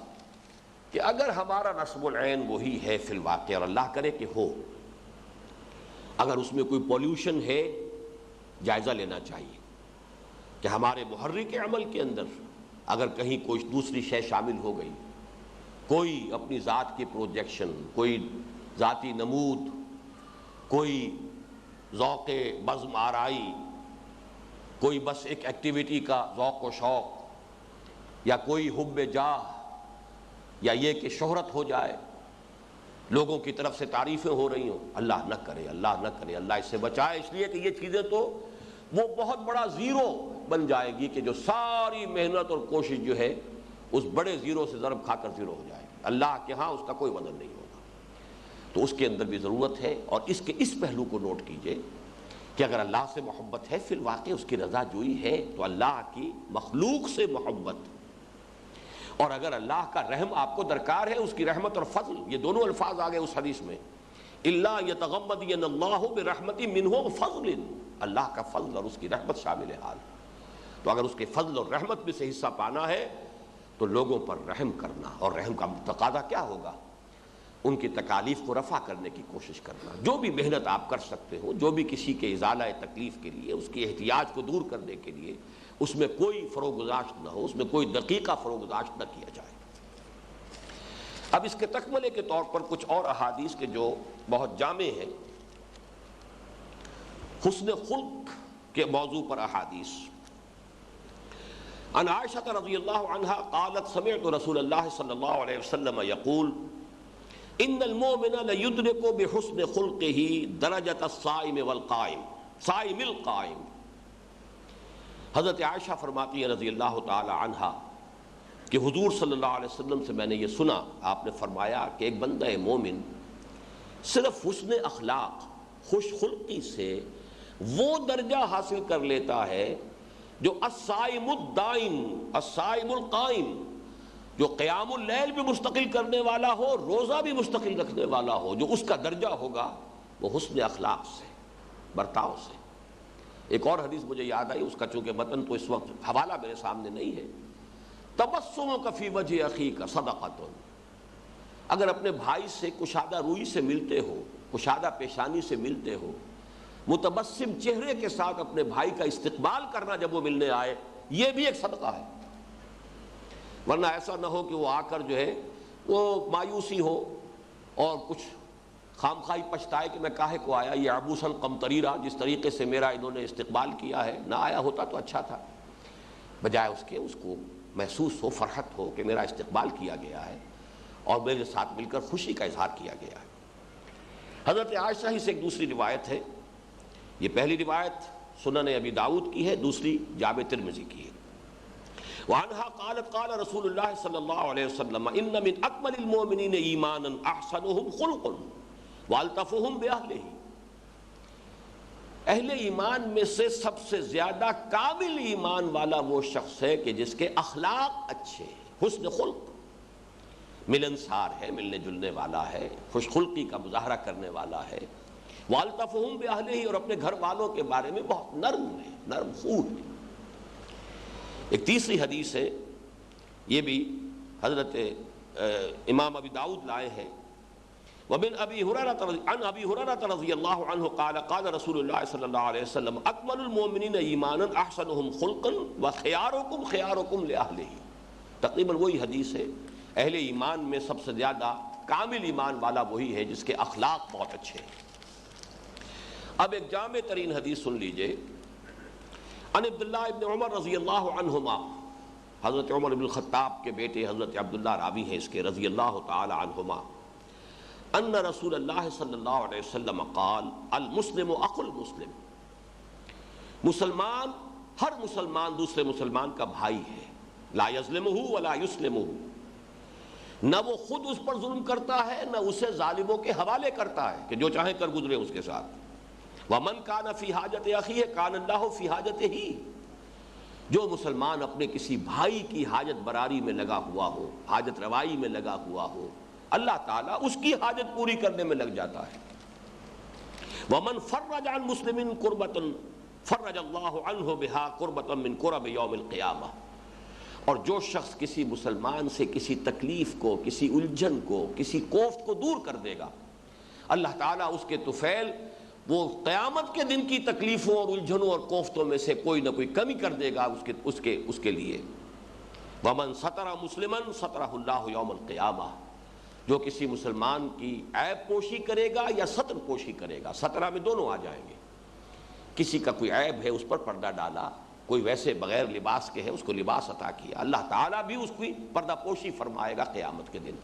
کہ اگر ہمارا نصب العین وہی ہے فی الواقع، اور اللہ کرے کہ ہو، اگر اس میں کوئی پولیوشن ہے جائزہ لینا چاہیے کہ ہمارے محرک عمل کے اندر اگر کہیں کوئی دوسری شے شامل ہو گئی، کوئی اپنی ذات کی پروجیکشن، کوئی ذاتی نمود، کوئی ذوق بزم آرائی، کوئی بس ایک ایکٹیویٹی کا ذوق و شوق، یا کوئی حب جاہ، یا یہ کہ شہرت ہو جائے، لوگوں کی طرف سے تعریفیں ہو رہی ہوں، اللہ نہ کرے، اللہ نہ کرے، اللہ اس سے بچائے. اس لیے کہ یہ چیزیں تو وہ بہت بڑا زیرو بن جائے گی کہ جو ساری محنت اور کوشش جو ہے اس بڑے زیرو سے ضرب کھا کر زیرو ہو جائے گی. اللہ کے ہاں اس کا کوئی وزن نہیں ہوگا. تو اس کے اندر بھی ضرورت ہے. اور اس کے اس پہلو کو نوٹ کیجئے کہ اگر اللہ سے محبت ہے فی الواقع اس کی رضا جوئی ہے تو اللہ کی مخلوق سے محبت، اور اگر اللہ کا رحم آپ کو درکار ہے، اس کی رحمت اور فضل، یہ دونوں الفاظ آگئے اس حدیث میں، الا یتغمدین اللہ برحمت منہ وفضل، اللہ کا فضل اور اس کی رحمت شامل حال. تو اگر اس کے فضل اور رحمت میں سے حصہ پانا ہے تو لوگوں پر رحم کرنا، اور رحم کا تقاضا کیا ہوگا؟ ان کی تکالیف کو رفع کرنے کی کوشش کرنا. جو بھی محنت آپ کر سکتے ہو، جو بھی کسی کے ازالہ تکلیف کے لیے، اس کی احتیاج کو دور کرنے کے لیے، اس میں کوئی فروگزاشت نہ ہو، اس میں کوئی دقیقہ فروگزاشت نہ کیا جائے. اب اس کے تکملے کے طور پر کچھ اور احادیث کے جو بہت جامع ہیں، حسن خلق کے موضوع پر احادیث. عن عائشہ رضی اللہ عنہا قالت سمعت رسول اللہ صلی اللہ علیہ وسلم یقول ان المؤمن لیدرک بحسن خلقہ درجۃ الصائم والقائم صائم القائم. حضرت عائشہ فرماتی ہے رضی اللہ تعالی عنہا کہ حضور صلی اللہ علیہ وسلم سے میں نے یہ سنا، آپ نے فرمایا کہ ایک بندہ مومن صرف حسن اخلاق، خوش خلقی سے وہ درجہ حاصل کر لیتا ہے جو الصائم الدائم الصائم القائم، جو قیام اللیل بھی مستقل کرنے والا ہو، روزہ بھی مستقل رکھنے والا ہو، جو اس کا درجہ ہوگا وہ حسن اخلاق سے، برتاؤ سے. ایک اور حدیث مجھے یاد آئی، اس کا چونکہ متن تو اس وقت حوالہ میرے سامنے نہیں ہے. تبسمک فی وجہ اخیک صدقۃ، اگر اپنے بھائی سے کشادہ روئی سے ملتے ہو، کشادہ پیشانی سے ملتے ہو، متبسم چہرے کے ساتھ اپنے بھائی کا استقبال کرنا جب وہ ملنے آئے، یہ بھی ایک صدقہ ہے. ورنہ ایسا نہ ہو کہ وہ آ کر جو ہے وہ مایوسی ہو اور کچھ خامخواہی پچھتائے کہ میں کاہے کو آیا، یہ عبوساً قمطریرا، جس طریقے سے میرا انہوں نے استقبال کیا ہے، نہ آیا ہوتا تو اچھا تھا. بجائے اس کے اس کو محسوس ہو، فرحت ہو کہ میرا استقبال کیا گیا ہے اور میرے ساتھ مل کر خوشی کا اظہار کیا گیا ہے. حضرت عائشہ ہی سے ایک دوسری روایت ہے، یہ پہلی روایت سنن ابی داؤد کی ہے، دوسری جامع ترمذی کی ہے. وعنہا قالت قال رسول اللہ صلی اللہ علیہ وسلم ان من اکمل المؤمنین ایمانا احسنهم خلقا والطفهم باہلہ. اہل ایمان میں سے سب سے زیادہ کامل ایمان والا وہ شخص ہے کہ جس کے اخلاق اچھے، حسن خلق، ملنسار ہے، ملنے جلنے والا ہے، خوش خلقی کا مظاہرہ کرنے والا ہے. والطفهم باہلہ، اور اپنے گھر والوں کے بارے میں بہت نرم ہے، نرم خوہ ہے. ایک تیسری حدیث ہے، یہ بھی حضرت امام ابی داؤد لائے ہیں، ومن ابی ہریرہ رضی اللہ عنہ قال قال رسول اللہ صلی اللہ علیہ وسلم اکمل المؤمنین ایمانا احسنهم خلقا وخیارکم خیارکم لأہلہ. تقریباً وہی حدیث ہے، اہل ایمان میں سب سے زیادہ کامل ایمان والا وہی ہے جس کے اخلاق بہت اچھے ہیں. اب ایک جامع ترین حدیث سن لیجئے. عن عبداللہ ابن عمر رضی اللہ عنہما، حضرت عمر بن الخطاب کے بیٹے حضرت عبداللہ راوی ہیں اس کے رضی اللہ تعالی عنہما، ان رسول اللہ صلی اللہ علیہ وسلم قال المسلم اخو المسلم. مسلمان، ہر مسلمان دوسرے مسلمان کا بھائی ہے. لا یظلمہ ولا یسلمہ، نہ وہ خود اس پر ظلم کرتا ہے نہ اسے ظالموں کے حوالے کرتا ہے کہ جو چاہیں کر گزرے اس کے ساتھ. ومن کان فی حاجت اخیہ کان اللہ فی حاجتہ، جو مسلمان اپنے کسی بھائی کی حاجت براری میں لگا ہوا ہو، حاجت روائی میں لگا ہوا ہو، اللہ تعالیٰ اس کی حاجت پوری کرنے میں لگ جاتا ہے. ومن فرج عن مسلم کربۃ فرج اللہ عنہ بہا کربۃ من کرب یوم القیامہ. اور جو شخص کسی مسلمان سے کسی تکلیف کو، کسی الجھن کو، کسی کوفت کو دور کر دے گا، اللہ تعالیٰ اس کے طفیل وہ قیامت کے دن کی تکلیفوں اور الجھنوں اور کوفتوں میں سے کوئی نہ کوئی کمی کر دے گا اس کے لیے. ومن ستر مسلما سترہ اللہ یوم القیامہ. جو کسی مسلمان کی عیب پوشی کرے گا یا ستر پوشی کرے گا، سترہ میں دونوں آ جائیں گے. کسی کا کوئی عیب ہے اس پر پردہ ڈالا، کوئی ویسے بغیر لباس کے ہے اس کو لباس عطا کیا، اللہ تعالیٰ بھی اس کی پردہ پوشی فرمائے گا قیامت کے دن.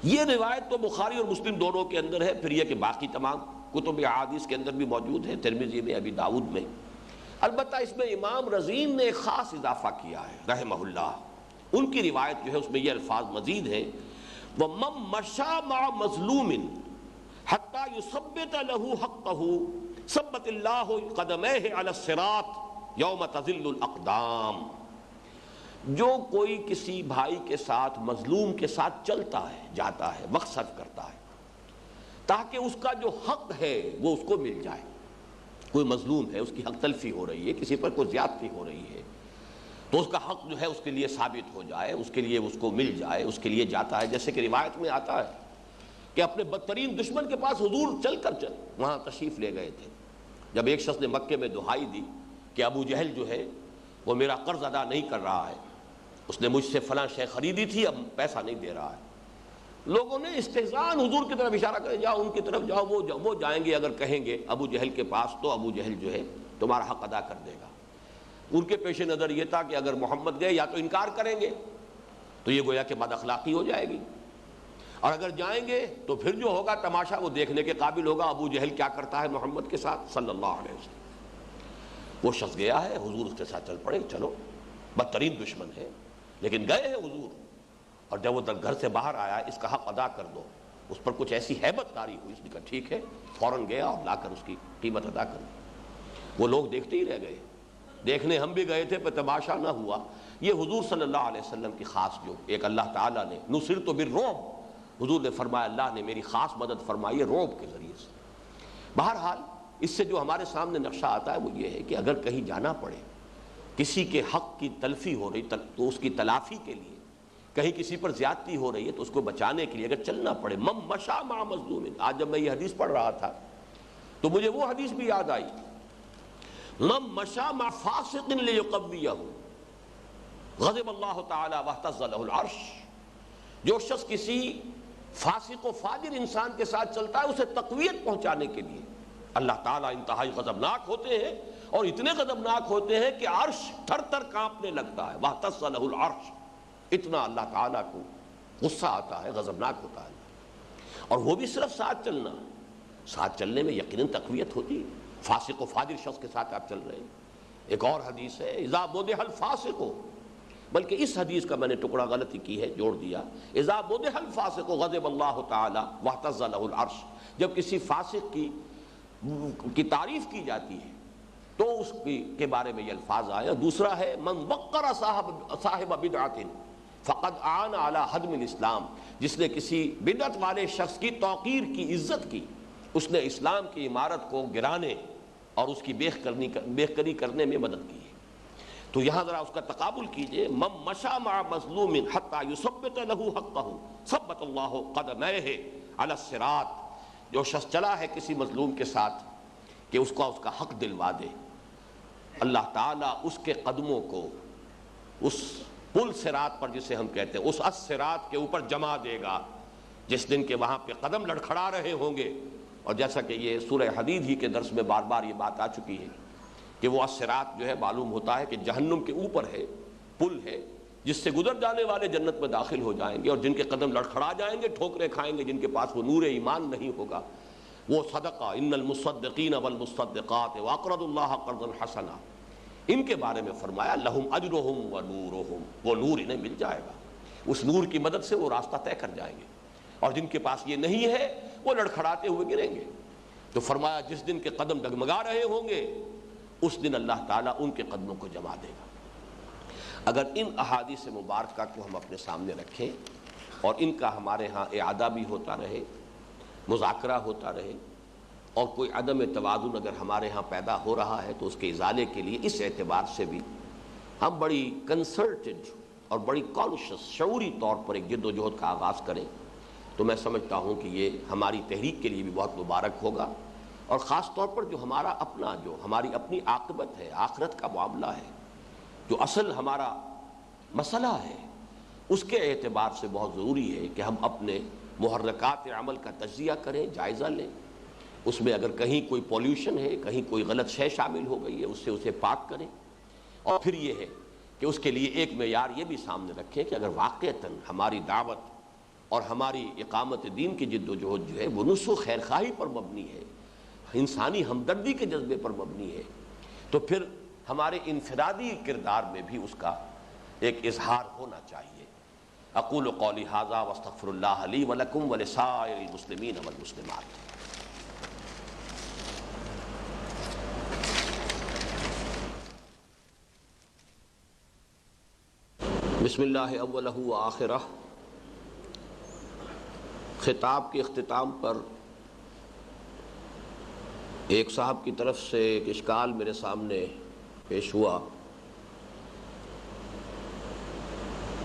یہ روایت تو بخاری اور مسلم دونوں کے اندر ہے، پھر یہ کہ باقی تمام کتب احادیث کے اندر بھی موجود ہے، ترمذی میں، ابی داؤد میں. البتہ اس میں امام رزین نے ایک خاص اضافہ کیا ہے رحمہ اللہ. ان کی روایت جو ہے اس میں یہ الفاظ مزید ہیں، وَمَن مَشَى مَعَ مَظْلُومٍ حَتَّى يُثَبِّتَ لَهُ حَقَّهُ ثَبَّتَ اللَّهُ قَدَمَيْهِ عَلَى الصِّرَاطِ یوم تزل الاقدام. جو کوئی کسی بھائی کے ساتھ، مظلوم کے ساتھ چلتا ہے، جاتا ہے، وقت صرف کرتا ہے تاکہ اس کا جو حق ہے وہ اس کو مل جائے. کوئی مظلوم ہے، اس کی حق تلفی ہو رہی ہے، کسی پر کوئی زیادتی ہو رہی ہے، تو اس کا حق جو ہے اس کے لیے ثابت ہو جائے، اس کے لیے اس کو مل جائے، اس کے لیے جاتا ہے. جیسے کہ روایت میں آتا ہے کہ اپنے بدترین دشمن کے پاس حضور چل وہاں تشریف لے گئے تھے. جب ایک شخص نے مکے میں دہائی دی کہ ابو جہل جو ہے وہ میرا قرض ادا نہیں کر رہا ہے، اس نے مجھ سے فلاں شے خریدی تھی، اب پیسہ نہیں دے رہا ہے. لوگوں نے استحزان حضور کی طرف اشارہ کرے، جاؤ ان کی طرف جاؤ، وہ جائیں گے اگر کہیں گے ابو جہل کے پاس تو ابو جہل جو ہے تمہارا حق ادا کر دے گا. ان کے پیش نظر یہ تھا کہ اگر محمد گئے یا تو انکار کریں گے تو یہ گویا کہ بد اخلاقی ہو جائے گی، اور اگر جائیں گے تو پھر جو ہوگا تماشا وہ دیکھنے کے قابل ہوگا ابو جہل کیا کرتا ہے محمد کے ساتھ صلی اللہ علیہ وسلم. وہ شخص گیا ہے، حضور اس کے ساتھ چل پڑے، چلو بدترین دشمن ہے لیکن گئے ہیں حضور. اور جب وہ گھر سے باہر آیا، اس کا حق ادا کر دو، اس پر کچھ ایسی ہیبت طاری ہوئی، اس نے کہا ٹھیک ہے، فوراً گیا اور لا کر اس کی قیمت ادا کر دی. وہ لوگ دیکھتے ہی رہ گئے، دیکھنے ہم بھی گئے تھے پر تماشا نہ ہوا. یہ حضور صلی اللہ علیہ وسلم کی خاص جو ایک اللہ تعالیٰ نے نصرت بالرعب، حضور نے فرمایا اللہ نے میری خاص مدد فرمائی ہے رعب کے ذریعے سے. بہرحال اس سے جو ہمارے سامنے نقشہ آتا ہے وہ یہ ہے کہ اگر کہیں جانا پڑے، کسی کے حق کی تلفی ہو رہی تو اس کی تلافی کے لیے، کہیں کسی پر زیادتی ہو رہی ہے تو اس کو بچانے کے لیے اگر چلنا پڑے. من مشى مع مظلوم. آج جب میں یہ حدیث پڑھ رہا تھا تو مجھے وہ حدیث بھی یاد آئی، من مشى مع فاسق لیقویہ غضب اللہ تعالی واہتز له العرش. جو شخص کسی فاسق و فاجر انسان کے ساتھ چلتا ہے اسے تقویت پہنچانے کے لیے اللہ تعالیٰ انتہائی غضبناک ہوتے ہیں، اور اتنے غضبناک ہوتے ہیں کہ عرش تھر تھر کانپنے لگتا ہے. واہتز له العرش. اتنا اللہ تعالیٰ کو غصہ آتا ہے، غضبناک ہوتا ہے. اور وہ بھی صرف ساتھ چلنا، ساتھ چلنے میں یقیناً تقویت ہوتی ہے. فاسق و فاجر شخص کے ساتھ آپ چل رہے ہیں. ایک اور حدیث ہے اذا بدح الفاسق، بلکہ اس حدیث کا میں نے ٹکڑا غلطی کی ہے، جوڑ دیا اذا بدح الفاسق غضب اللہ تعالی واہتز له العرش. جب کسی فاسق کی تعریف کی جاتی ہے تو اس کے بارے میں یہ الفاظ آئے. دوسرا ہے من وقر صاحب بدعت فقد عان علی ہدم الاسلام. جس نے کسی بدعت والے شخص کی توقیر کی، عزت کی، اس نے اسلام کی عمارت کو گرانے اور اس کی بیخ کری کرنے میں مدد کی ہے. تو یہاں ذرا اس کا تقابل کیجئے، من مشى مع مظلوم حتى يثبت له حقه ثبت الله قدميه على الصراط، جو شخص چلا ہے کسی مظلوم کے ساتھ کہ اس کا حق دلوا دے، اللہ تعالیٰ اس کے قدموں کو اس پل صراط پر، جسے ہم کہتے ہیں اس الصراط کے اوپر جما دے گا، جس دن کے وہاں پہ قدم لڑکھڑا رہے ہوں گے۔ اور جیسا کہ یہ سورہ حدید ہی کے درس میں بار بار یہ بات آ چکی ہے کہ وہ الصراط جو ہے معلوم ہوتا ہے کہ جہنم کے اوپر ہے، پل ہے، جس سے گزر جانے والے جنت میں داخل ہو جائیں گے، اور جن کے قدم لڑکھڑا جائیں گے، ٹھوکریں کھائیں گے، جن کے پاس وہ نور ایمان نہیں ہوگا، وہ صدقہ ان المصدقین والمصدقات واقرضوا اللہ قرضا حسنا، ان کے بارے میں فرمایا لہم اجرہم ونورہم، وہ نور انہیں مل جائے گا، اس نور کی مدد سے وہ راستہ طے کر جائیں گے، اور جن کے پاس یہ نہیں ہے وہ لڑکھڑاتے ہوئے گریں گے۔ تو فرمایا جس دن کے قدم ڈگمگا رہے ہوں گے اس دن اللہ تعالیٰ ان کے قدموں کو جما دے گا۔ اگر ان احادیث مبارکہ کو ہم اپنے سامنے رکھیں اور ان کا ہمارے ہاں اعادہ بھی ہوتا رہے، مذاکرہ ہوتا رہے، اور کوئی عدم توازن اگر ہمارے ہاں پیدا ہو رہا ہے تو اس کے ازالے کے لیے اس اعتبار سے بھی ہم بڑی کنسلٹڈ اور بڑی کانشس شعوری طور پر ایک جد و جہد کا آغاز کریں، تو میں سمجھتا ہوں کہ یہ ہماری تحریک کے لیے بھی بہت مبارک ہوگا، اور خاص طور پر جو ہمارا اپنا، جو ہماری اپنی عاقبت ہے، آخرت کا معاملہ ہے، جو اصل ہمارا مسئلہ ہے، اس کے اعتبار سے بہت ضروری ہے کہ ہم اپنے محرکات عمل کا تجزیہ کریں، جائزہ لیں، اس میں اگر کہیں کوئی پولیوشن ہے، کہیں کوئی غلط شے شامل ہو گئی ہے، اس سے اسے پاک کریں، اور پھر یہ ہے کہ اس کے لیے ایک معیار یہ بھی سامنے رکھیں کہ اگر واقعتاً ہماری دعوت اور ہماری اقامت دین کی جد و جہد جو ہے وہ نصح و خیر خواہی پر مبنی ہے، انسانی ہمدردی کے جذبے پر مبنی ہے، تو پھر ہمارے انفرادی کردار میں بھی اس کا ایک اظہار ہونا چاہیے۔ اقول قولی ھذا واستغفر اللہ لی ولکم ولسائر المسلمین والمسلمات۔ بسم اللہ اولہ وآخرہ۔ خطاب کے اختتام پر ایک صاحب کی طرف سے ایک اشکال میرے سامنے پیش ہوا،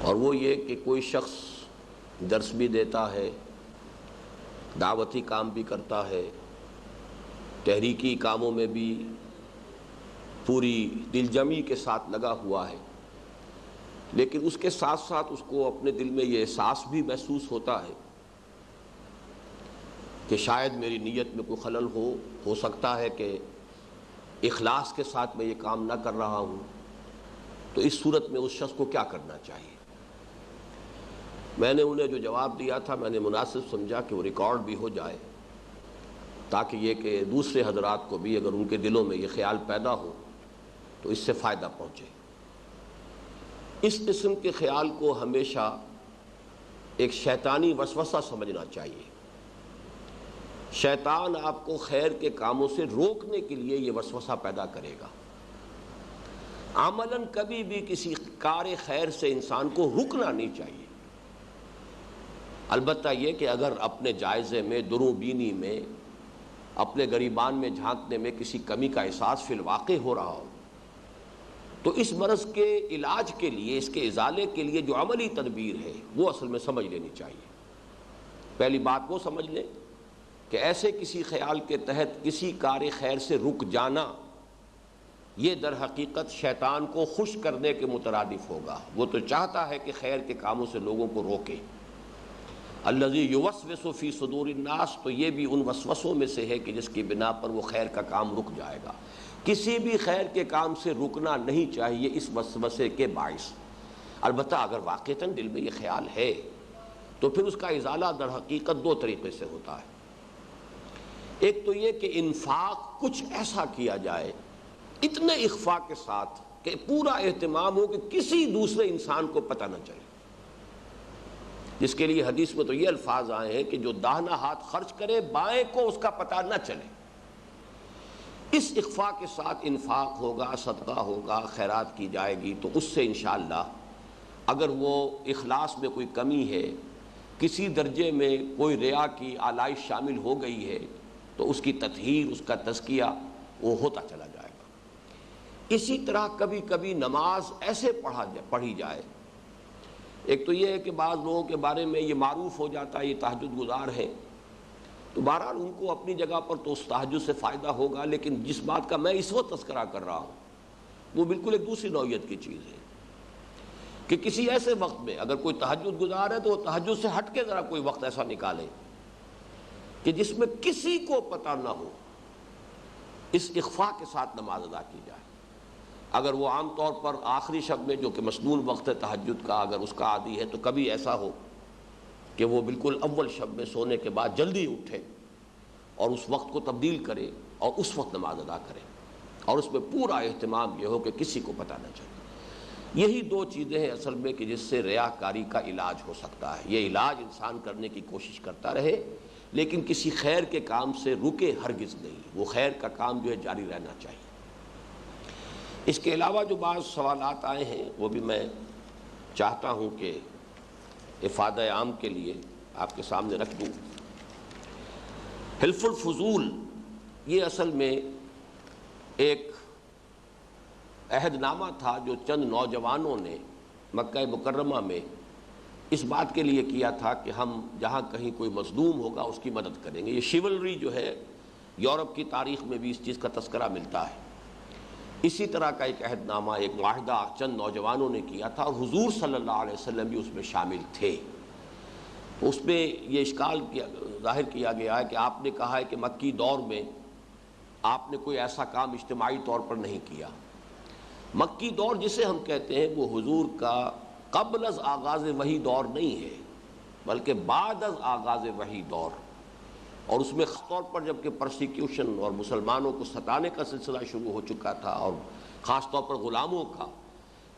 اور وہ یہ کہ کوئی شخص درس بھی دیتا ہے، دعوتی کام بھی کرتا ہے، تحریکی کاموں میں بھی پوری دل جمعی کے ساتھ لگا ہوا ہے، لیکن اس کے ساتھ ساتھ اس کو اپنے دل میں یہ احساس بھی محسوس ہوتا ہے کہ شاید میری نیت میں کوئی خلل ہو سکتا ہے کہ اخلاص کے ساتھ میں یہ کام نہ کر رہا ہوں، تو اس صورت میں اس شخص کو کیا کرنا چاہیے؟ میں نے انہیں جو جواب دیا تھا میں نے مناسب سمجھا کہ وہ ریکارڈ بھی ہو جائے، تاکہ یہ کہ دوسرے حضرات کو بھی اگر ان کے دلوں میں یہ خیال پیدا ہو تو اس سے فائدہ پہنچے۔ اس قسم کے خیال کو ہمیشہ ایک شیطانی وسوسہ سمجھنا چاہیے۔ شیطان آپ کو خیر کے کاموں سے روکنے کے لیے یہ وسوسہ پیدا کرے گا۔ عملاً کبھی بھی کسی کار خیر سے انسان کو رکنا نہیں چاہیے، البتہ یہ کہ اگر اپنے جائزے میں، دروں بینی میں، اپنے گریبان میں جھانکنے میں کسی کمی کا احساس فی الواقع ہو رہا ہو تو اس مرض کے علاج کے لیے، اس کے ازالے کے لیے جو عملی تدبیر ہے وہ اصل میں سمجھ لینی چاہیے۔ پہلی بات وہ سمجھ لیں کہ ایسے کسی خیال کے تحت کسی کار خیر سے رک جانا یہ در حقیقت شیطان کو خوش کرنے کے مترادف ہوگا۔ وہ تو چاہتا ہے کہ خیر کے کاموں سے لوگوں کو روکے۔ الذی یوسوس فی صدور الناس، تو یہ بھی ان وسوسوں میں سے ہے کہ جس کی بنا پر وہ خیر کا کام رک جائے گا۔ کسی بھی خیر کے کام سے رکنا نہیں چاہیے اس وسوسے کے باعث۔ البتہ اگر واقعتاً دل میں یہ خیال ہے تو پھر اس کا ازالہ در حقیقت دو طریقے سے ہوتا ہے۔ ایک تو یہ کہ انفاق کچھ ایسا کیا جائے اتنے اخفاء کے ساتھ کہ پورا اہتمام ہو کہ کسی دوسرے انسان کو پتہ نہ چلے، جس کے لیے حدیث میں تو یہ الفاظ آئے ہیں کہ جو داہنا ہاتھ خرچ کرے بائیں کو اس کا پتہ نہ چلے۔ اس اخفاء کے ساتھ انفاق ہوگا، صدقہ ہوگا، خیرات کی جائے گی، تو اس سے انشاءاللہ اگر وہ اخلاص میں کوئی کمی ہے، کسی درجے میں کوئی ریا کی آلائش شامل ہو گئی ہے، تو اس کی تطہیر، اس کا تزکیہ وہ ہوتا چلا جائے گا۔ اسی طرح کبھی کبھی نماز ایسے پڑھی جائے، ایک تو یہ ہے کہ بعض لوگوں کے بارے میں یہ معروف ہو جاتا ہے یہ تہجد گزار ہے، تو بہرحال ان کو اپنی جگہ پر تو اس تہجد سے فائدہ ہوگا، لیکن جس بات کا میں اس وقت تذکرہ کر رہا ہوں وہ بالکل ایک دوسری نوعیت کی چیز ہے کہ کسی ایسے وقت میں اگر کوئی تہجد گزار ہے تو وہ تہجد سے ہٹ کے ذرا کوئی وقت ایسا نکالے کہ جس میں کسی کو پتہ نہ ہو، اس اخفاء کے ساتھ نماز ادا کی جائے۔ اگر وہ عام طور پر آخری شب میں جو کہ مسنون وقت ہے تہجد کا اگر اس کا عادی ہے تو کبھی ایسا ہو کہ وہ بالکل اول شب میں سونے کے بعد جلدی اٹھے اور اس وقت کو تبدیل کرے اور اس وقت نماز ادا کرے، اور اس میں پورا اہتمام یہ ہو کہ کسی کو پتہ نہ چلے۔ یہی دو چیزیں ہیں اصل میں کہ جس سے ریاکاری کا علاج ہو سکتا ہے۔ یہ علاج انسان کرنے کی کوشش کرتا رہے لیکن کسی خیر کے کام سے رکے ہرگز نہیں، وہ خیر کا کام جو ہے جاری رہنا چاہیے۔ اس کے علاوہ جو بعض سوالات آئے ہیں وہ بھی میں چاہتا ہوں کہ افادہ عام کے لیے آپ کے سامنے رکھ دوں۔ حلف الفضول یہ اصل میں ایک عہد نامہ تھا جو چند نوجوانوں نے مکہ مکرمہ میں اس بات کے لیے کیا تھا کہ ہم جہاں کہیں کوئی مظلوم ہوگا اس کی مدد کریں گے۔ یہ شیولری جو ہے یورپ کی تاریخ میں بھی اس چیز کا تذکرہ ملتا ہے۔ اسی طرح کا ایک عہد نامہ ایک معاہدہ چند نوجوانوں نے کیا تھا اور حضور صلی اللہ علیہ وسلم بھی اس میں شامل تھے۔ اس میں یہ اشکال ظاہر کیا گیا ہے کہ آپ نے کہا ہے کہ مکی دور میں آپ نے کوئی ایسا کام اجتماعی طور پر نہیں کیا۔ مکی دور جسے ہم کہتے ہیں وہ حضور کا قبل از آغاز وحی دور نہیں ہے بلکہ بعد از آغاز وحی دور، اور اس میں خاص طور پر جب کہ پرسیکیوشن اور مسلمانوں کو ستانے کا سلسلہ شروع ہو چکا تھا اور خاص طور پر غلاموں کا،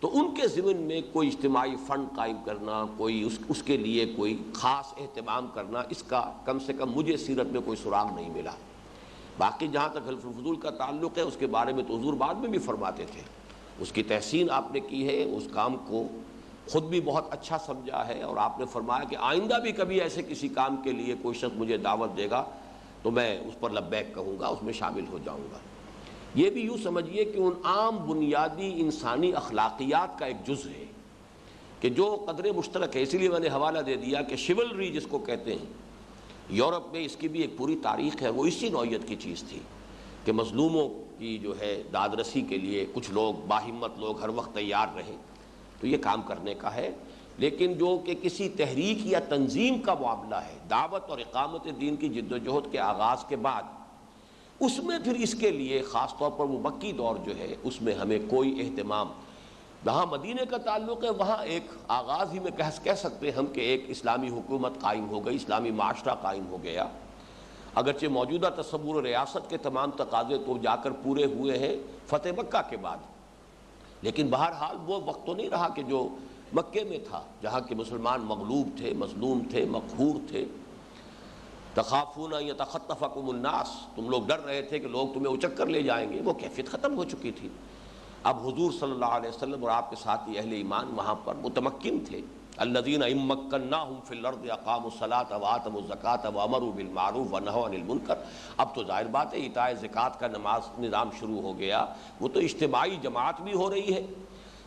تو ان کے ضمن میں کوئی اجتماعی فنڈ قائم کرنا، کوئی اس کے لیے کوئی خاص اہتمام کرنا، اس کا کم سے کم مجھے سیرت میں کوئی سراغ نہیں ملا۔ باقی جہاں تک حلف الفضول کا تعلق ہے اس کے بارے میں تو حضور بعد میں بھی فرماتے تھے، اس کی تحسین آپ نے کی ہے، اس کام کو خود بھی بہت اچھا سمجھا ہے، اور آپ نے فرمایا کہ آئندہ بھی کبھی ایسے کسی کام کے لیے کوئی شخص مجھے دعوت دے گا تو میں اس پر لبیک کہوں گا، اس میں شامل ہو جاؤں گا۔ یہ بھی یوں سمجھیے کہ ان عام بنیادی انسانی اخلاقیات کا ایک جز ہے کہ جو قدر مشترک ہے۔ اسی لیے میں نے حوالہ دے دیا کہ شیولری جس کو کہتے ہیں یورپ میں اس کی بھی ایک پوری تاریخ ہے، وہ اسی نوعیت کی چیز تھی کہ مظلوموں کی جو ہے داد رسی کے لیے کچھ لوگ باہمت لوگ ہر وقت تیار رہیں، تو یہ کام کرنے کا ہے۔ لیکن جو کہ کسی تحریک یا تنظیم کا معاملہ ہے، دعوت اور اقامت دین کی جد و جہد کے آغاز کے بعد، اس میں پھر اس کے لیے خاص طور پر وہ مکی دور جو ہے اس میں ہمیں کوئی اہتمام، جہاں مدینے کا تعلق ہے وہاں ایک آغاز ہی میں کہہ سکتے ہم کہ ایک اسلامی حکومت قائم ہو گئی، اسلامی معاشرہ قائم ہو گیا، اگرچہ موجودہ تصور ریاست کے تمام تقاضے تو جا کر پورے ہوئے ہیں فتح مکہ کے بعد، لیکن بہرحال وہ وقت تو نہیں رہا کہ جو مکے میں تھا، جہاں کے مسلمان مغلوب تھے، مظلوم تھے، مقہور تھے۔ تخافون ان یتخطفکم الناس، تم لوگ ڈر رہے تھے کہ لوگ تمہیں اچک کر لے جائیں گے، وہ کیفیت ختم ہو چکی تھی۔ اب حضور صلی اللہ علیہ وسلم اور آپ کے ساتھی اہل ایمان وہاں پر متمکن تھے۔ الذین ان مکناہم فی الارض اقاموا الصلاۃ وآتوا الزکاۃ وامروا بالمعروف ونہوا عن المنکر۔ اب تو ظاہر بات ہے ایتاء زکوٰۃ کا نظام شروع ہو گیا، وہ تو اجتماعی جماعت بھی ہو رہی ہے،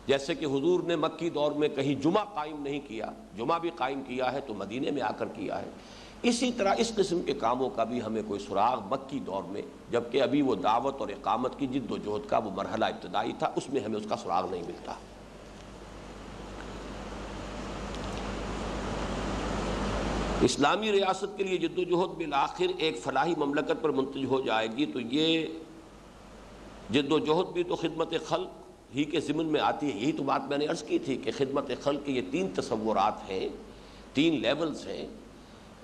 جیسے کہ حضور نے مکی دور میں کہیں جمعہ قائم نہیں کیا، جمعہ بھی قائم کیا ہے تو مدینے میں آ کر کیا ہے۔ اسی طرح اس قسم کے کاموں کا بھی ہمیں کوئی سراغ مکی دور میں، جبکہ ابھی وہ دعوت اور اقامت کی جد و جہد کا وہ مرحلہ ابتدائی تھا، اس میں ہمیں اس کا سراغ نہیں ملتا۔ اسلامی ریاست کے لیے جد و جہد بالآخر ایک فلاحی مملکت پر منتج ہو جائے گی تو یہ جد و جہد بھی تو خدمت خلق ہی کے ضمن میں آتی ہے۔ یہی تو بات میں نے عرض کی تھی کہ خدمت خلق کے یہ تین تصورات ہیں، تین لیولز ہیں،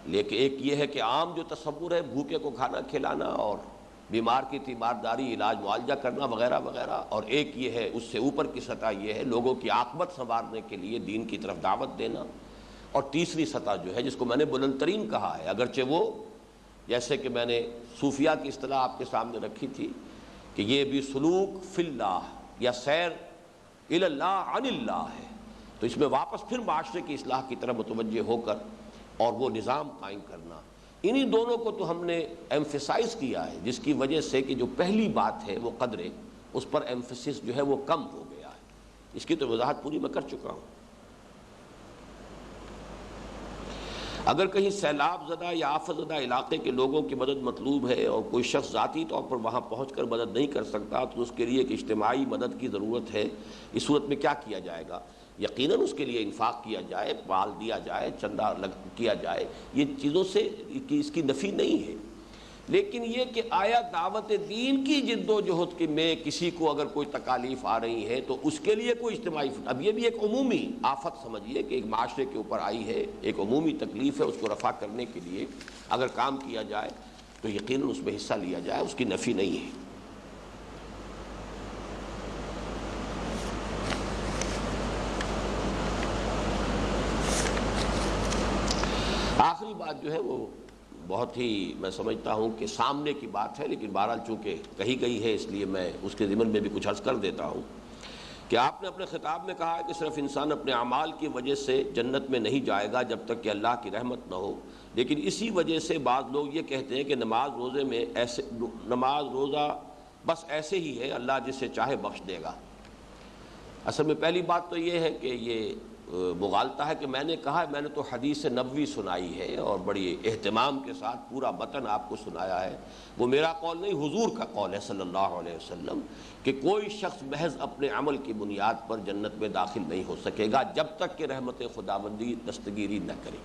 لیکن ایک یہ ہے کہ عام جو تصور ہے بھوکے کو کھانا کھلانا اور بیمار کی تیمارداری، علاج معالجہ کرنا وغیرہ وغیرہ، اور ایک یہ ہے اس سے اوپر کی سطح یہ ہے لوگوں کی عاقبت سنوارنے کے لیے دین کی طرف دعوت دینا، اور تیسری سطح جو ہے جس کو میں نے بلند ترین کہا ہے، اگرچہ وہ جیسے کہ میں نے صوفیہ کی اصطلاح آپ کے سامنے رکھی تھی کہ یہ بھی سلوک فی اللہ یا سیر الی اللہ عن اللہ ہے، تو اس میں واپس پھر معاشرے کی اصلاح کی طرف متوجہ ہو کر اور وہ نظام قائم کرنا، انہی دونوں کو تو ہم نے ایمفیسائز کیا ہے، جس کی وجہ سے کہ جو پہلی بات ہے وہ قدر اس پر ایمفسس جو ہے وہ کم ہو گیا ہے. اس کی تو وضاحت پوری میں کر چکا ہوں. اگر کہیں سیلاب زدہ یا آفت زدہ علاقے کے لوگوں کی مدد مطلوب ہے اور کوئی شخص ذاتی طور پر وہاں پہنچ کر مدد نہیں کر سکتا تو اس کے لیے ایک اجتماعی مدد کی ضرورت ہے. اس صورت میں کیا کیا جائے گا؟ یقیناً اس کے لیے انفاق کیا جائے، مال دیا جائے، چندہ کیا جائے. یہ چیزوں سے اس کی نفی نہیں ہے، لیکن یہ کہ آیا دعوت دین کی جد و جہد کے میں کسی کو اگر کوئی تکالیف آ رہی ہے تو اس کے لیے کوئی اجتماعی اب یہ بھی ایک عمومی آفت سمجھیے کہ ایک معاشرے کے اوپر آئی ہے، ایک عمومی تکلیف ہے، اس کو رفع کرنے کے لیے اگر کام کیا جائے تو یقیناً اس میں حصہ لیا جائے، اس کی نفی نہیں ہے. آخری بات جو ہے وہ بہت ہی میں سمجھتا ہوں کہ سامنے کی بات ہے، لیکن بہرحال چونکہ کہی گئی ہے اس لیے میں اس کے ضمن میں بھی کچھ عرض کر دیتا ہوں کہ آپ نے اپنے خطاب میں کہا ہے کہ صرف انسان اپنے اعمال کی وجہ سے جنت میں نہیں جائے گا جب تک کہ اللہ کی رحمت نہ ہو. لیکن اسی وجہ سے بعض لوگ یہ کہتے ہیں کہ نماز روزے میں نماز روزہ بس ایسے ہی ہے، اللہ جسے چاہے بخش دے گا. اصل میں پہلی بات تو یہ ہے کہ یہ مغالطہ ہے کہ میں نے کہا میں نے تو حدیث نبوی سنائی ہے اور بڑی اہتمام کے ساتھ پورا متن آپ کو سنایا ہے. وہ میرا قول نہیں، حضور کا قول ہے صلی اللہ علیہ وسلم کہ کوئی شخص محض اپنے عمل کی بنیاد پر جنت میں داخل نہیں ہو سکے گا جب تک کہ رحمت خداوندی دستگیری نہ کرے.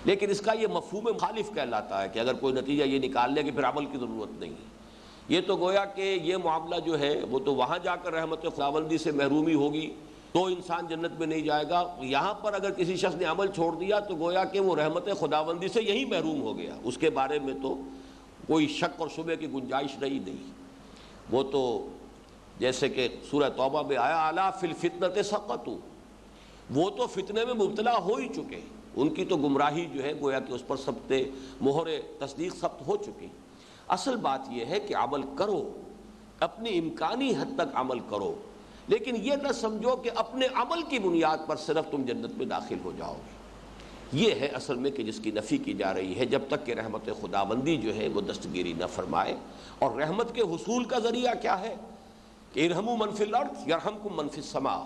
لیکن اس کا یہ مفہوم مخالف کہلاتا ہے کہ اگر کوئی نتیجہ یہ نکال لے کہ پھر عمل کی ضرورت نہیں ہے. یہ تو گویا کہ یہ معاملہ جو ہے وہ تو وہاں جا کر رحمت خداوندی سے محرومی ہوگی تو انسان جنت میں نہیں جائے گا. یہاں پر اگر کسی شخص نے عمل چھوڑ دیا تو گویا کہ وہ رحمت خداوندی سے یہی محروم ہو گیا. اس کے بارے میں تو کوئی شک اور شبہ کی گنجائش رہی نہیں. وہ تو جیسے کہ سورہ توبہ میں آیا الا فی الفتنۃ سقطوا، وہ تو فتنے میں مبتلا ہو ہی چکے، ان کی تو گمراہی جو ہے گویا کہ اس پر ثبت مہر تصدیق ثبت ہو چکی. اصل بات یہ ہے کہ عمل کرو، اپنی امکانی حد تک عمل کرو، لیکن یہ نہ سمجھو کہ اپنے عمل کی بنیاد پر صرف تم جنت میں داخل ہو جاؤ گے. یہ ہے اصل میں کہ جس کی نفی کی جا رہی ہے جب تک کہ رحمت خداوندی جو ہے وہ دستگیری نہ فرمائے. اور رحمت کے حصول کا ذریعہ کیا ہے کہ ارحموا من فی الارض یرحمکم من فی السماء،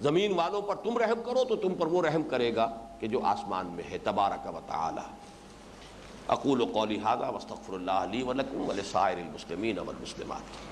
زمین والوں پر تم رحم کرو تو تم پر وہ رحم کرے گا کہ جو آسمان میں ہے تبارک و تعالی. اقول قولی ھذا واستغفر اللہ لی ولکم ولسائر المسلمین والمسلمات.